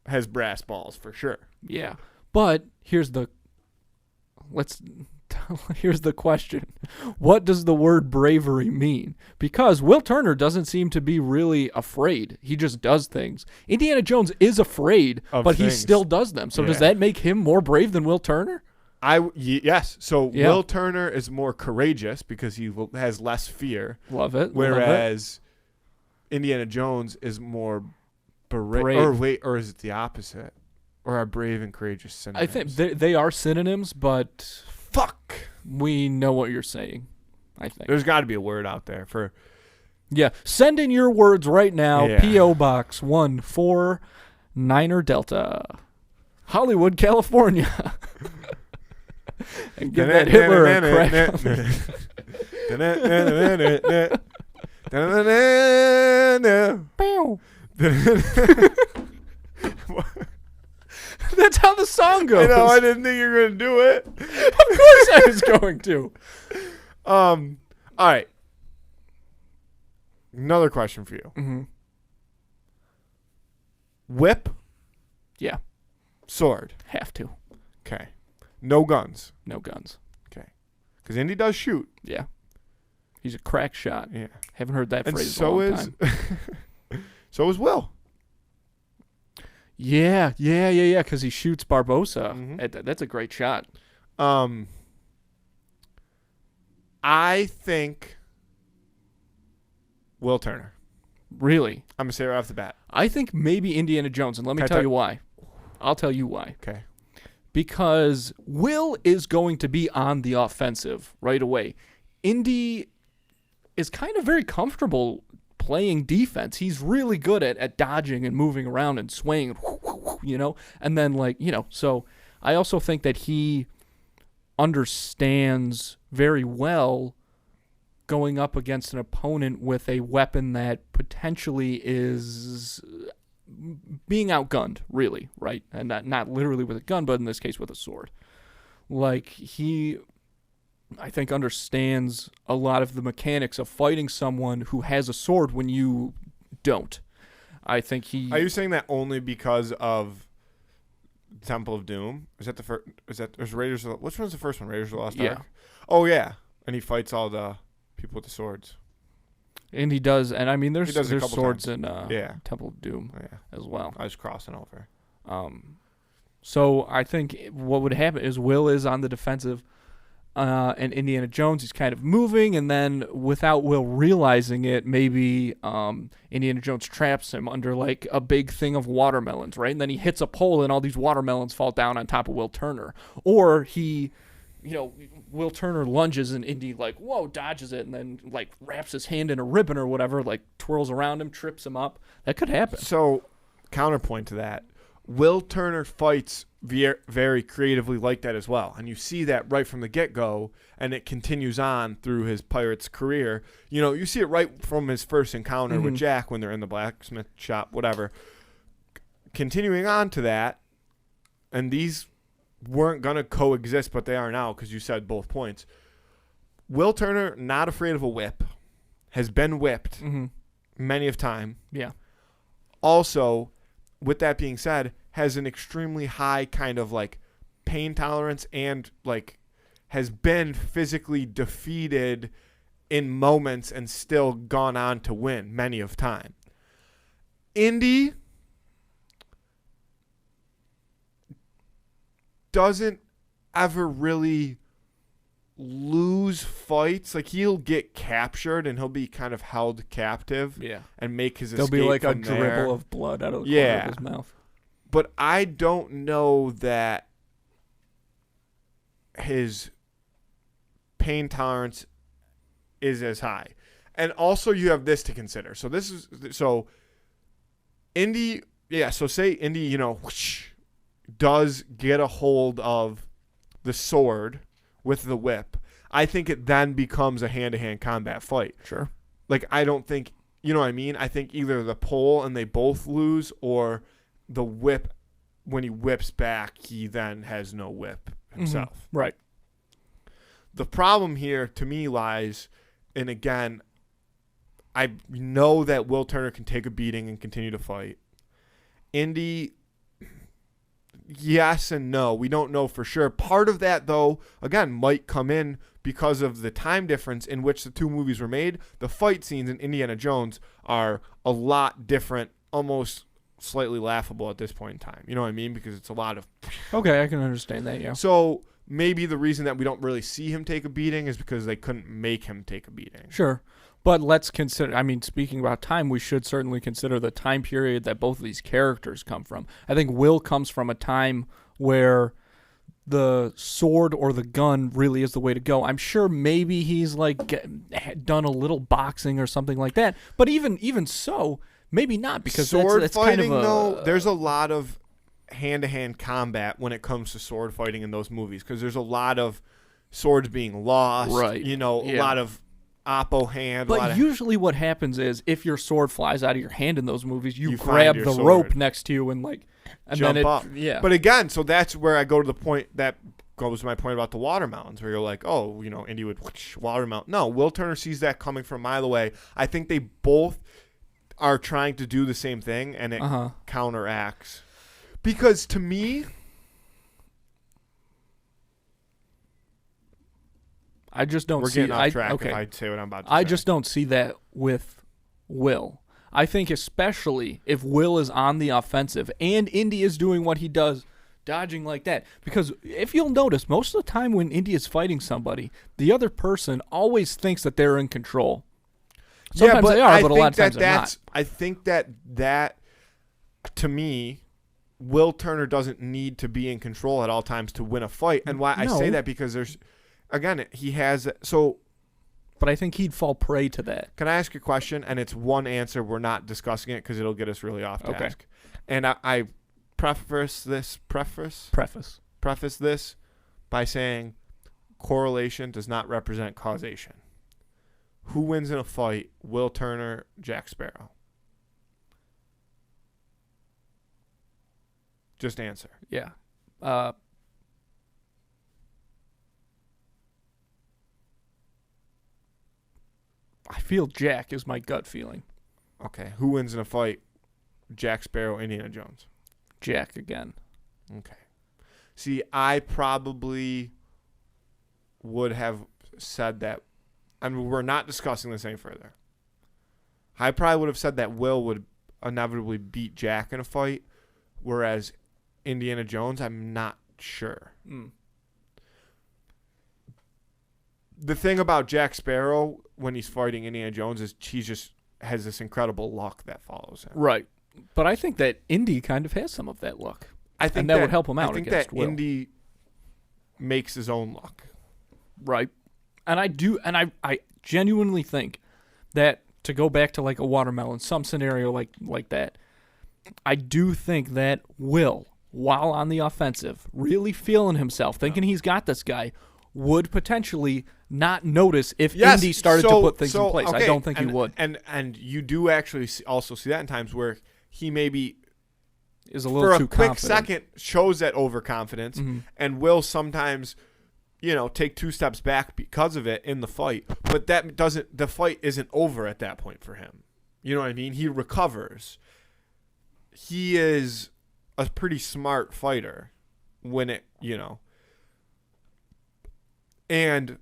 has brass balls for sure. Yeah. But here's the question. What does the word bravery mean? Because Will Turner doesn't seem to be really afraid. He just does things. Indiana Jones is afraid, but he still does them. So does that make him more brave than Will Turner? Yes. So Will Turner is more courageous because he has less fear. Love it. Whereas Indiana Jones is more brave. Or is it the opposite? Or are brave and courageous synonyms? I think they are synonyms, but fuck, we know what you're saying. I think there's got to be a word out there for. Yeah, send in your words right now. Yeah. P.O. Box 149 Delta, Hollywood, California. And give that Hitler a crack. That's how the song goes. I know. I didn't think you were gonna do it. Of course, I was going to. All right. Another question for you. Mm-hmm. Whip. Yeah. Sword. Have to. Okay. No guns. No guns. Okay. Because Indy does shoot. Yeah. He's a crack shot. Yeah. Haven't heard that And phrase so in a long time. So is Will. Yeah. Because he shoots Barbossa. Mm-hmm. That's a great shot. I think Will Turner. Really? I'm going to say right off the bat. I think maybe Indiana Jones, and let me tell you why. I'll tell you why. Okay. Because Will is going to be on the offensive right away. Indy is kind of very comfortable playing defense. He's really good at dodging and moving around and swaying, and then so I also think that he understands very well going up against an opponent with a weapon that potentially is being outgunned, really, right? And not literally with a gun, but in this case with a sword. Like, he, I think, understands a lot of the mechanics of fighting someone who has a sword when you don't. I think he... Are you saying that only because of Temple of Doom? Is that the first... There's Raiders of the... Which one's the first one? Raiders of the Lost Ark? Oh, yeah. And he fights all the people with the swords. And he does, and I mean, there's swords times. in Temple of Doom as well. I was crossing over. So I think what would happen is Will is on the defensive, and Indiana Jones, he's kind of moving, and then without Will realizing it, maybe Indiana Jones traps him under like a big thing of watermelons, right? And then he hits a pole, and all these watermelons fall down on top of Will Turner. Or he... Will Turner lunges and Indy whoa, dodges it, and then wraps his hand in a ribbon or whatever, twirls around him, trips him up. That could happen. So, counterpoint to that, Will Turner fights very creatively like that as well. And you see that right from the get-go, and it continues on through his Pirates career. You see it right from his first encounter with Jack when they're in the blacksmith shop, whatever. Continuing on to that, and these weren't going to coexist, but they are now because you said both points. Will Turner, not afraid of a whip, has been whipped many of time. Yeah. Also, with that being said, has an extremely high kind of pain tolerance and has been physically defeated in moments and still gone on to win many of time. Indy doesn't ever really lose fights. He'll get captured and he'll be kind of held captive. Yeah. And make his There'll escape be a from there. dribble of blood out of the corner of his mouth. But I don't know that his pain tolerance is as high. And also you have this to consider. So Indy, so say Indy, whoosh, does get a hold of the sword with the whip. I think it then becomes a hand-to-hand combat fight. Sure. I don't think, you know what I mean? I think either the pole and they both lose, or the whip, when he whips back, he then has no whip himself. Right. The problem here to me lies, and again, I know that Will Turner can take a beating and continue to fight. Indy, yes and no. We don't know for sure. Part of that, though, again, might come in because of the time difference in which the two movies were made. The fight scenes in Indiana Jones are a lot different, almost slightly laughable at this point in time. You know what I mean? Because it's a lot of... Okay, I can understand that, yeah. So maybe the reason that we don't really see him take a beating is because they couldn't make him take a beating. Sure. But let's consider, I mean, speaking about time, we should certainly consider the time period that both of these characters come from. I think Will comes from a time where the sword or the gun really is the way to go. I'm sure maybe he's like done a little boxing or something like that. But even so, maybe not, because that's fighting, kind of though, there's a lot of hand-to-hand combat when it comes to sword fighting in those movies, because there's a lot of swords being lost. Right. You know, a lot of oppo hand. But usually what happens is if your sword flies out of your hand in those movies, you grab grab the rope next to you and jump then up. Yeah. But again, so that's where I go to the point that goes to my point about the watermelons, where you're like, oh, you know, Indy would watermelon. No, Will Turner sees that coming from a mile away. I think they both are trying to do the same thing, and it counteracts. Because to me, I just don't we're see. Getting off track okay. if I say what I'm about to say. I just don't see that with Will. I think especially if Will is on the offensive and Indy is doing what he does, dodging like that. Because if you'll notice, most of the time when Indy is fighting somebody, the other person always thinks that they're in control. Sometimes they are, but a lot of times they're not. I think that to me, Will Turner doesn't need to be in control at all times to win a fight. And why I say that, because there's, again, he has so. But I think he'd fall prey to that. Can I ask you a question? And it's one answer. We're not discussing it because it'll get us really off task. And I preface this by saying correlation does not represent causation. Who wins in a fight? Will Turner, Jack Sparrow? Just answer. Yeah. I feel Jack is my gut feeling. Okay. Who wins in a fight? Jack Sparrow, Indiana Jones. Jack again. Okay. See, I probably would have said that. I mean, we're not discussing this any further. I probably would have said that Will would inevitably beat Jack in a fight, whereas Indiana Jones, I'm not sure. The thing about Jack Sparrow when he's fighting Indiana Jones is he just has this incredible luck that follows him. Right. But I think that Indy kind of has some of that luck. I think that would help him out. I think against that Will. Indy makes his own luck. Right. And I genuinely think that, to go back to like a watermelon, some scenario like that, I do think that Will, while on the offensive, really feeling himself, thinking he's got this guy, would potentially not notice if Indy started to put things in place. Okay. I don't think he would. And you do actually also see that in times where he maybe is a little too confident. For a quick second shows that overconfidence, and will sometimes, take two steps back because of it in the fight. But the fight isn't over at that point for him. You know what I mean? He recovers. He is a pretty smart fighter when and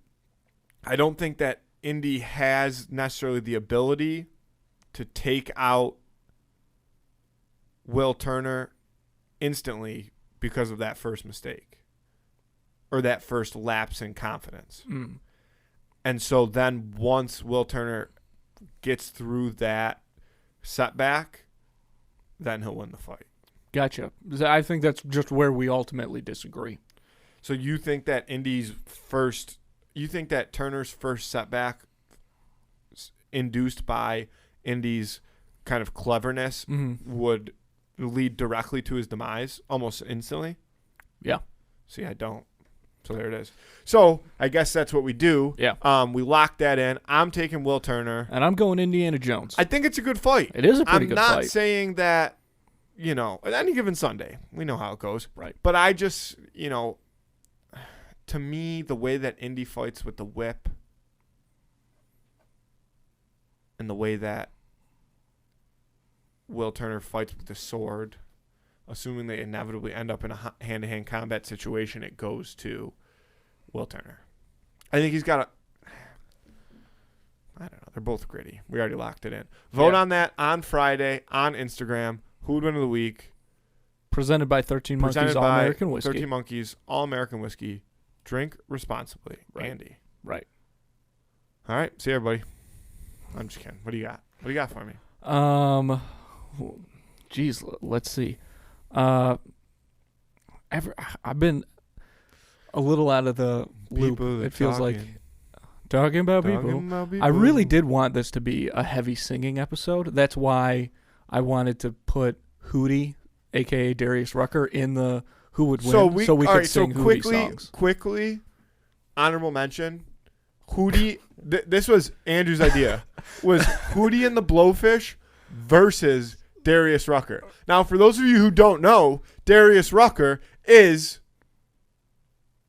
I don't think that Indy has necessarily the ability to take out Will Turner instantly because of that first mistake or that first lapse in confidence. And so then once Will Turner gets through that setback, then he'll win the fight. Gotcha. I think that's just where we ultimately disagree. So you think that Turner's first setback induced by Indy's kind of cleverness would lead directly to his demise almost instantly? Yeah. See, I don't. So there it is. So I guess that's what we do. Yeah. We lock that in. I'm taking Will Turner. And I'm going Indiana Jones. I think it's a good fight. It is a pretty good fight. I'm not saying that, at any given Sunday, we know how it goes. Right. But I just, to me, the way that Indy fights with the whip and the way that Will Turner fights with the sword, assuming they inevitably end up in a hand-to-hand combat situation, it goes to Will Turner. I think he's got a... I don't know. They're both gritty. We already locked it in. Vote on that on Friday on Instagram. Who would win of the week? Presented by 13 Monkeys All American Whiskey. 13 Monkeys All American Whiskey. Drink responsibly. Right. Andy. Right. All right. See you, everybody. I'm just kidding. What do you got? What do you got for me? Geez, let's see. I've been a little out of the loop. It feels like talking about people. I really did want this to be a heavy singing episode. That's why I wanted to put Hootie, a.k.a. Darius Rucker, in the who would win, so we could sing Hootie songs. Quickly, honorable mention, Hootie. This was Andrew's idea. Was Hootie and the Blowfish versus Darius Rucker. Now, for those of you who don't know, Darius Rucker is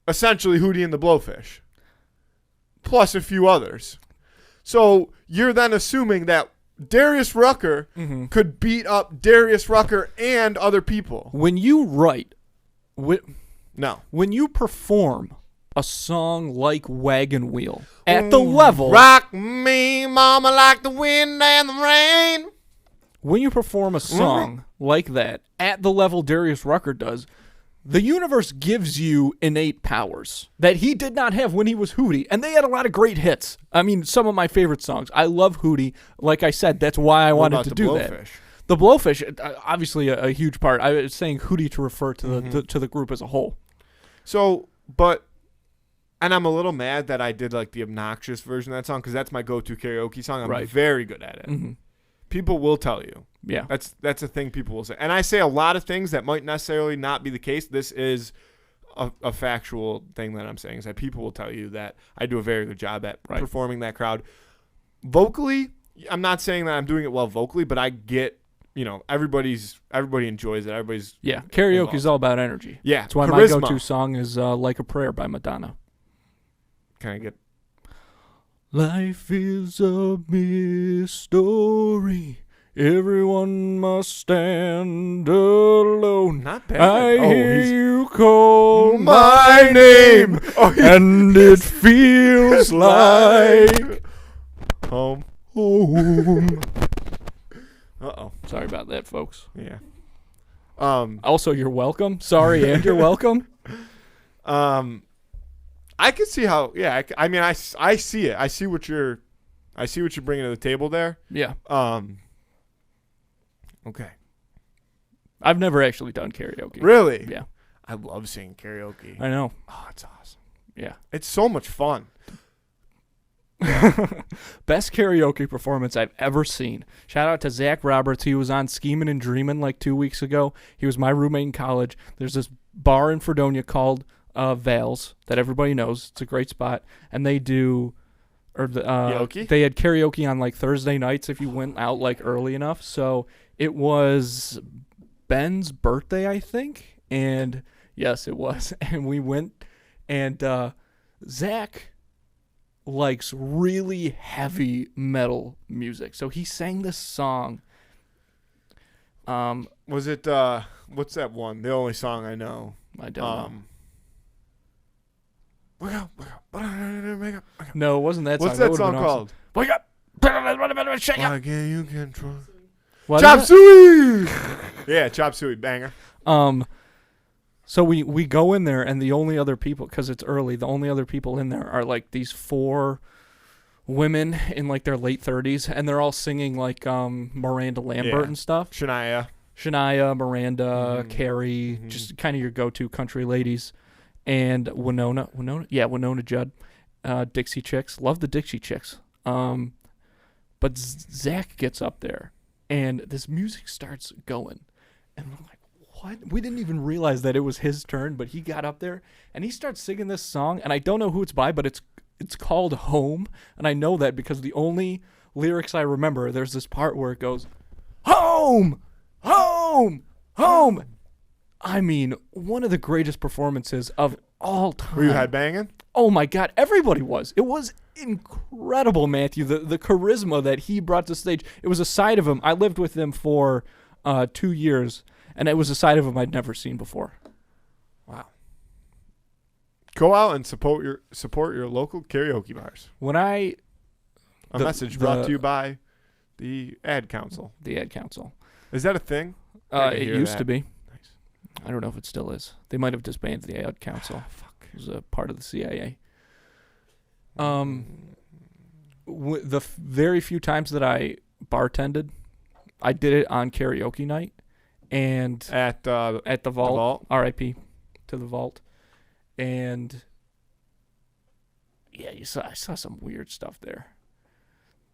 essentially Hootie and the Blowfish, plus a few others. So you're then assuming that Darius Rucker could beat up Darius Rucker and other people. When you write, no, when you perform a song like Wagon Wheel at the level, rock me, mama, like the wind and the rain. When you perform a song like that at the level Darius Rucker does, the universe gives you innate powers that he did not have when he was Hootie. And they had a lot of great hits. I mean, some of my favorite songs. I love Hootie. Like I said, that's why I wanted to do that. The Blowfish, obviously a huge part. I was saying Hootie to refer to the group as a whole. So, and I'm a little mad that I did like the obnoxious version of that song because that's my go-to karaoke song. I'm very good at it. Mm-hmm. People will tell you. Yeah. That's a thing people will say. And I say a lot of things that might necessarily not be the case. This is a factual thing that I'm saying, is that people will tell you that I do a very good job at performing that crowd. Vocally, I'm not saying that I'm doing it well vocally, but I get, everybody enjoys it. Everybody's karaoke is all about energy. Yeah. That's why my go-to song is Like a Prayer by Madonna. Can I get... Life is a mystery. Everyone must stand alone. Not bad. I hear you call my name, and it feels like home. Uh-oh. Sorry about that, folks. Yeah. Also, you're welcome. Sorry, and you're welcome. I can see how. Yeah. I mean, I see it. I see what you're bringing to the table there. Yeah. Okay. I've never actually done karaoke. Really? Yeah. I love singing karaoke. I know. Oh, it's awesome. Yeah. It's so much fun. Best karaoke performance I've ever seen. Shout out to Zach Roberts. He was on Schemin' and Dreamin' like 2 weeks ago. He was my roommate in college. There's this bar in Fredonia called Vales that everybody knows. It's a great spot. And they do... they had karaoke on like Thursday nights if you went out like early enough. So it was Ben's birthday, I think. And yes, it was. And we went, and Zach likes really heavy metal music. So he sang this song. Was it, what's that one? The only song I know. I don't know. Wake up. No, it wasn't that song. What's that song called? Wake up. Shake up. Why can't you control? What Chop Suey! Yeah, Chop Suey, banger. So we go in there, and the only other people, because it's early, the only other people in there are like these 4 women in like their late 30s, and they're all singing like Miranda Lambert and stuff. Shania, Miranda, Carrie, just kind of your go-to country ladies. And Winona Judd, Dixie Chicks. Love the Dixie Chicks. But Zach gets up there, and this music starts going. And we're like, what? We didn't even realize that it was his turn, but he got up there, and he starts singing this song. And I don't know who it's by, but it's called Home. And I know that because the only lyrics I remember, there's this part where it goes, home, home, home. I mean, one of the greatest performances of all time. Were you headbanging? Oh my God, everybody was. It was incredible, Matthew. The charisma that he brought to stage. It was a side of him. I lived with him for 2 years, and it was a side of him I'd never seen before. Wow. Go out and support your local karaoke bars. Message brought to you by the Ad Council. The Ad Council. Is that a thing? It used to be. Nice. I don't know if it still is. They might have disbanded the Ad Council. Fuck. It was a part of the CIA. Very few times that I bartended, I did it on karaoke night, and at the Vault. R.I.P. to the Vault, and yeah, I saw some weird stuff there.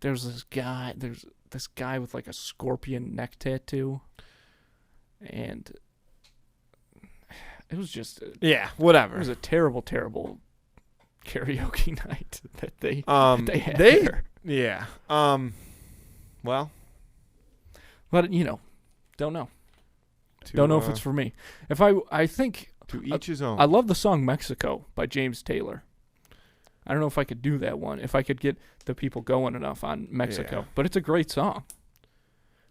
There's this guy with like a scorpion neck tattoo, and it was just whatever. It was a terrible karaoke night that they had there. Yeah. Well, but don't know. Don't know if it's for me. If I think to each his own. I love the song Mexico by James Taylor. I don't know if I could do that one, if I could get the people going enough on Mexico. But it's a great song.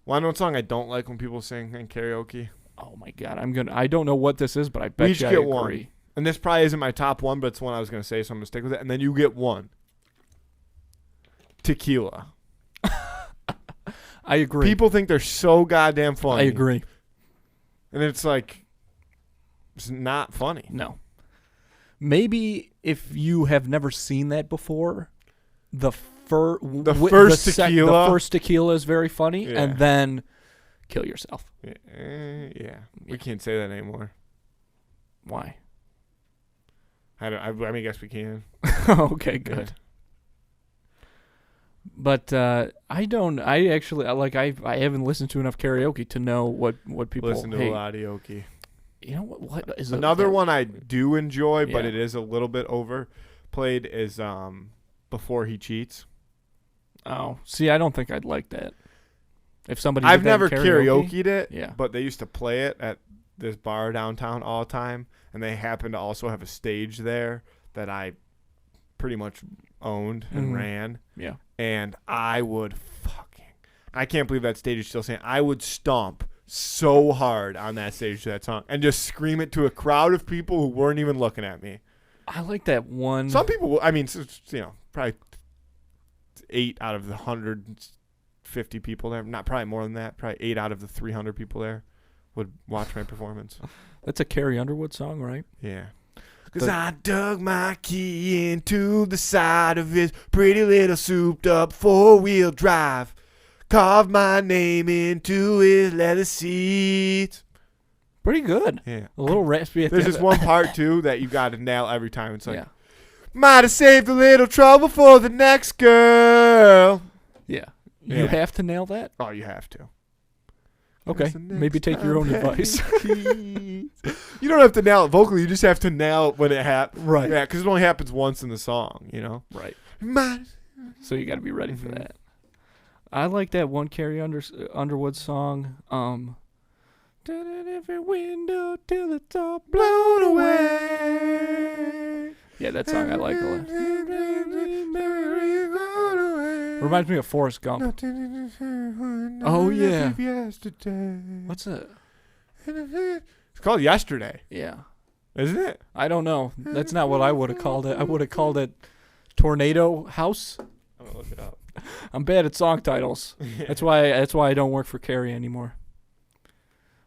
Well, I know what song I don't like when people sing in karaoke. Oh my God, I don't know what this is, but I bet you I agree. One. And this probably isn't my top one, but it's one I was going to say, so I'm going to stick with it. And then you get one. Tequila. I agree. People think they're so goddamn funny. I agree. And it's like, it's not funny. No. Maybe if you have never seen that before, the first tequila is very funny, and then kill yourself. Yeah. We can't say that anymore. Why? I mean, I guess we can. Okay, good. Yeah. But I haven't listened to enough karaoke to know what people listen to hate. a lot of karaoke. You know what is another one I do enjoy, but it is a little bit overplayed is Before He Cheats. Oh, see, I don't think I'd like that. If somebody I've never karaoke'd it, yeah, but they used to play it at this bar downtown all the time, and they happen to also have a stage there that I pretty much owned and ran. Yeah. And I can't believe that stage is still saying, I would stomp so hard on that stage to that song and just scream it to a crowd of people who weren't even looking at me. I like that one. Some people, I mean, probably 8 out of the 150 people there, not probably more than that, probably 8 out of the 300 people there would watch my performance. That's a Carrie Underwood song, right? Yeah. Because I dug my key into the side of his pretty little souped-up four-wheel drive. Carved my name into his leather seats. Pretty good. Yeah. A little raspy at There's the this end. one part, too, that you got to nail every time. It's like, might have saved a little trouble for the next girl. Yeah. You have to nail that? Oh, you have to. Okay. Maybe take your own advice. You don't have to nail it vocally. You just have to nail it when it happens. Right. Yeah, because it only happens once in the song, Right. So you got to be ready for that. I like that one Carrie Underwood song. Every window till it's all blown away. Yeah, that song I like a lot. Reminds me of Forrest Gump. Oh, yeah. What's that? It's called Yesterday. Yeah. Isn't it? I don't know. That's not what I would have called it. I would have called it Tornado House. I'm going to look it up. I'm bad at song titles. That's why I don't work for Carrie anymore.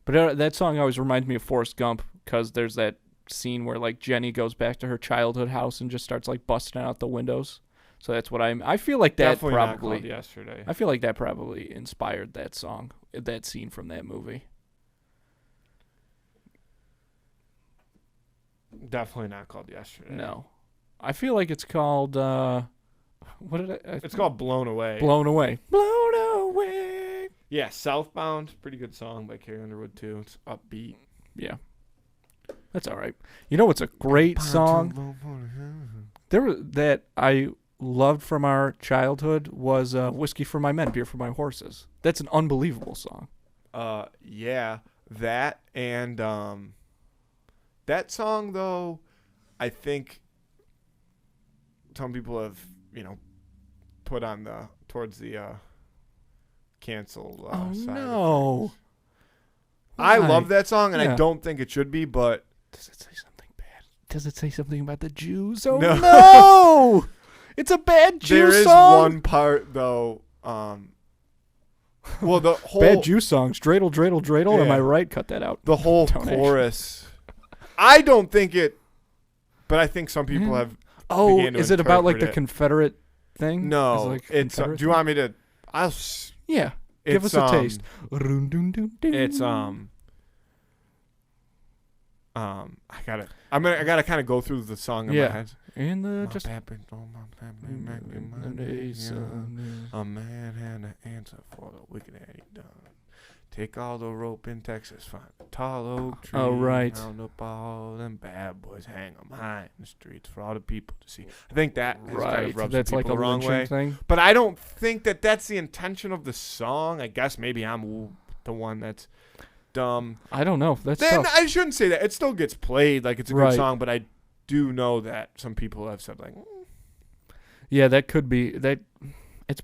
But that song always reminds me of Forrest Gump because there's that scene where like Jenny goes back to her childhood house and just starts like busting out the windows. So that's what I feel like that Definitely probably not called Yesterday. I feel like that probably inspired that song, that scene from that movie. Definitely not called Yesterday. No. I feel like it's called what did it's called Blown Away. Blown Away. Blown Away. Yeah, Southbound, pretty good song by Carrie Underwood too. It's upbeat. Yeah. That's all right. You know what's a great song? That I loved from our childhood was Whiskey for My Men, Beer for My Horses. That's an unbelievable song. Yeah, that and that song though, I think some people have, put on towards the cancel side. No. I Why? love that song, and Yeah. I don't think it should be, but Does it say something bad? Does it say something about the Jews? Oh No. no! It's a bad Jew there is song. one part though. Well, the whole Bad Jew songs. Dreidel, dreidel, dreidel. Am Yeah. I right? Cut that out. the whole Donation. chorus. I don't think it, but I think some people Yeah. have. Oh, began to is it about like the interpret it. Confederate thing? No, Is it like it's. Confederate Do you thing? want me to? Yeah. Give us a taste. It's I gotta kind of go through the song in Yeah. my head. In the My just. pappy told my pappy back in my days, a man had an answer for the wicked that he done. Take all the rope in Texas, find a tall oak tree. Oh, right. Round up all them bad boys, hang 'em high in the streets for all the people to see. I think that has kind Right. of rubs That's people like a the wrong lynching way. thing. But I don't think that that's the intention of the song. I guess maybe I'm the one that's dumb. I don't know. That's Then tough. I shouldn't say that. It still gets played like it's a good Right. song, but I do know that some people have said like, Yeah, that could be that. It's.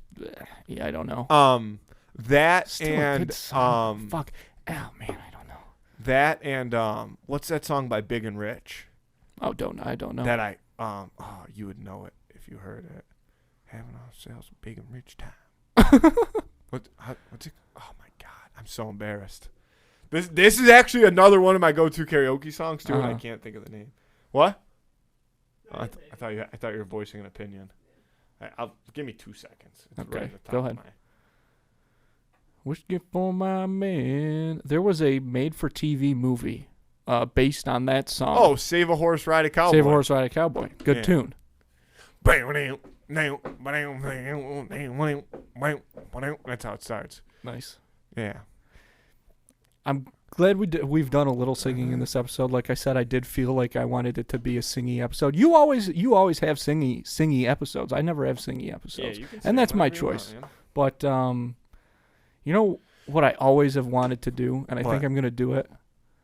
Yeah, I don't know. that Still a and good song. Fuck. Oh man, I don't know. that and what's that song by Big and Rich? Oh, I don't know. That I you would know it if you heard it. Having ourselves a big and rich time. What's it? Oh my god, I'm so embarrassed. This is actually another one of my go-to karaoke songs too, and I can't think of the name. What? Oh, I thought you were voicing an opinion. I'll give me 2 seconds. It's Okay, right at the top go of ahead. my- Whiskey for my man. There was a made-for-TV movie based on that song. Oh, Save a Horse, Ride a Cowboy. Save a Horse, Ride a Cowboy. Good Yeah. tune. That's how it starts. Nice. Yeah. I'm glad we've done a little singing in this episode. Like I said, I did feel like I wanted it to be a singy episode. You always have singy episodes. I never have singy episodes. You can And say that's my whatever you want, choice. man. But you know what I always have wanted to do, and I What? think I'm gonna do it.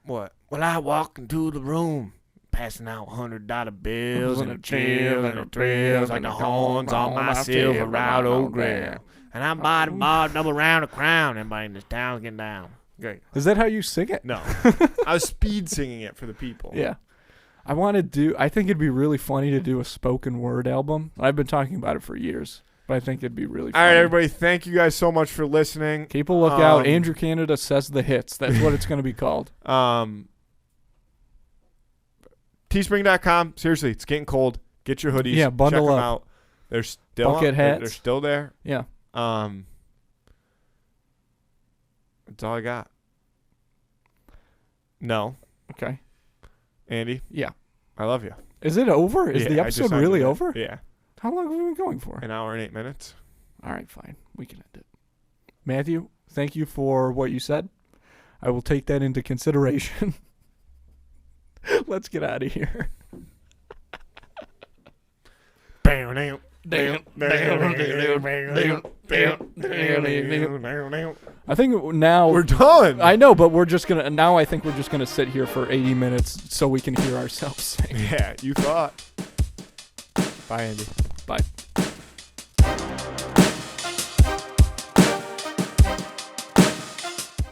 What? Well, I walk into the room, passing out $100 bills and a chill and a thrills like the horns on my silver Route Old Grill. And I'm by the bar, double round a crown. Everybody in this town's getting down. Great. Is that how you sing it? No. I was speed singing it for the people. Yeah. I think it'd be really funny to do a spoken word album. I've been talking about it for years, but I think it'd be really All funny. right, everybody. Thank you guys so much for listening. Keep a lookout. Andrew Canada says the hits. That's what it's going to be called. Teespring.com. Seriously, it's getting cold. Get your hoodies. Yeah, bundle Check them up. out. They're still Bucket They're hats. still there. Yeah. That's all I got. No, Okay. Andy. Yeah. I love you. Is it over? Is Yeah, the I just episode signed really you. over? Yeah. How long have we been going for? An hour and 8 minutes. All right, fine. We can end it. Matthew, thank you for what you said. I will take that into consideration. Let's get out of here. I think now We're done. I know, but we're just gonna now. I think we're just gonna sit here for 80 minutes so we can hear ourselves sing. Yeah, you thought. Bye, Andy. Bye.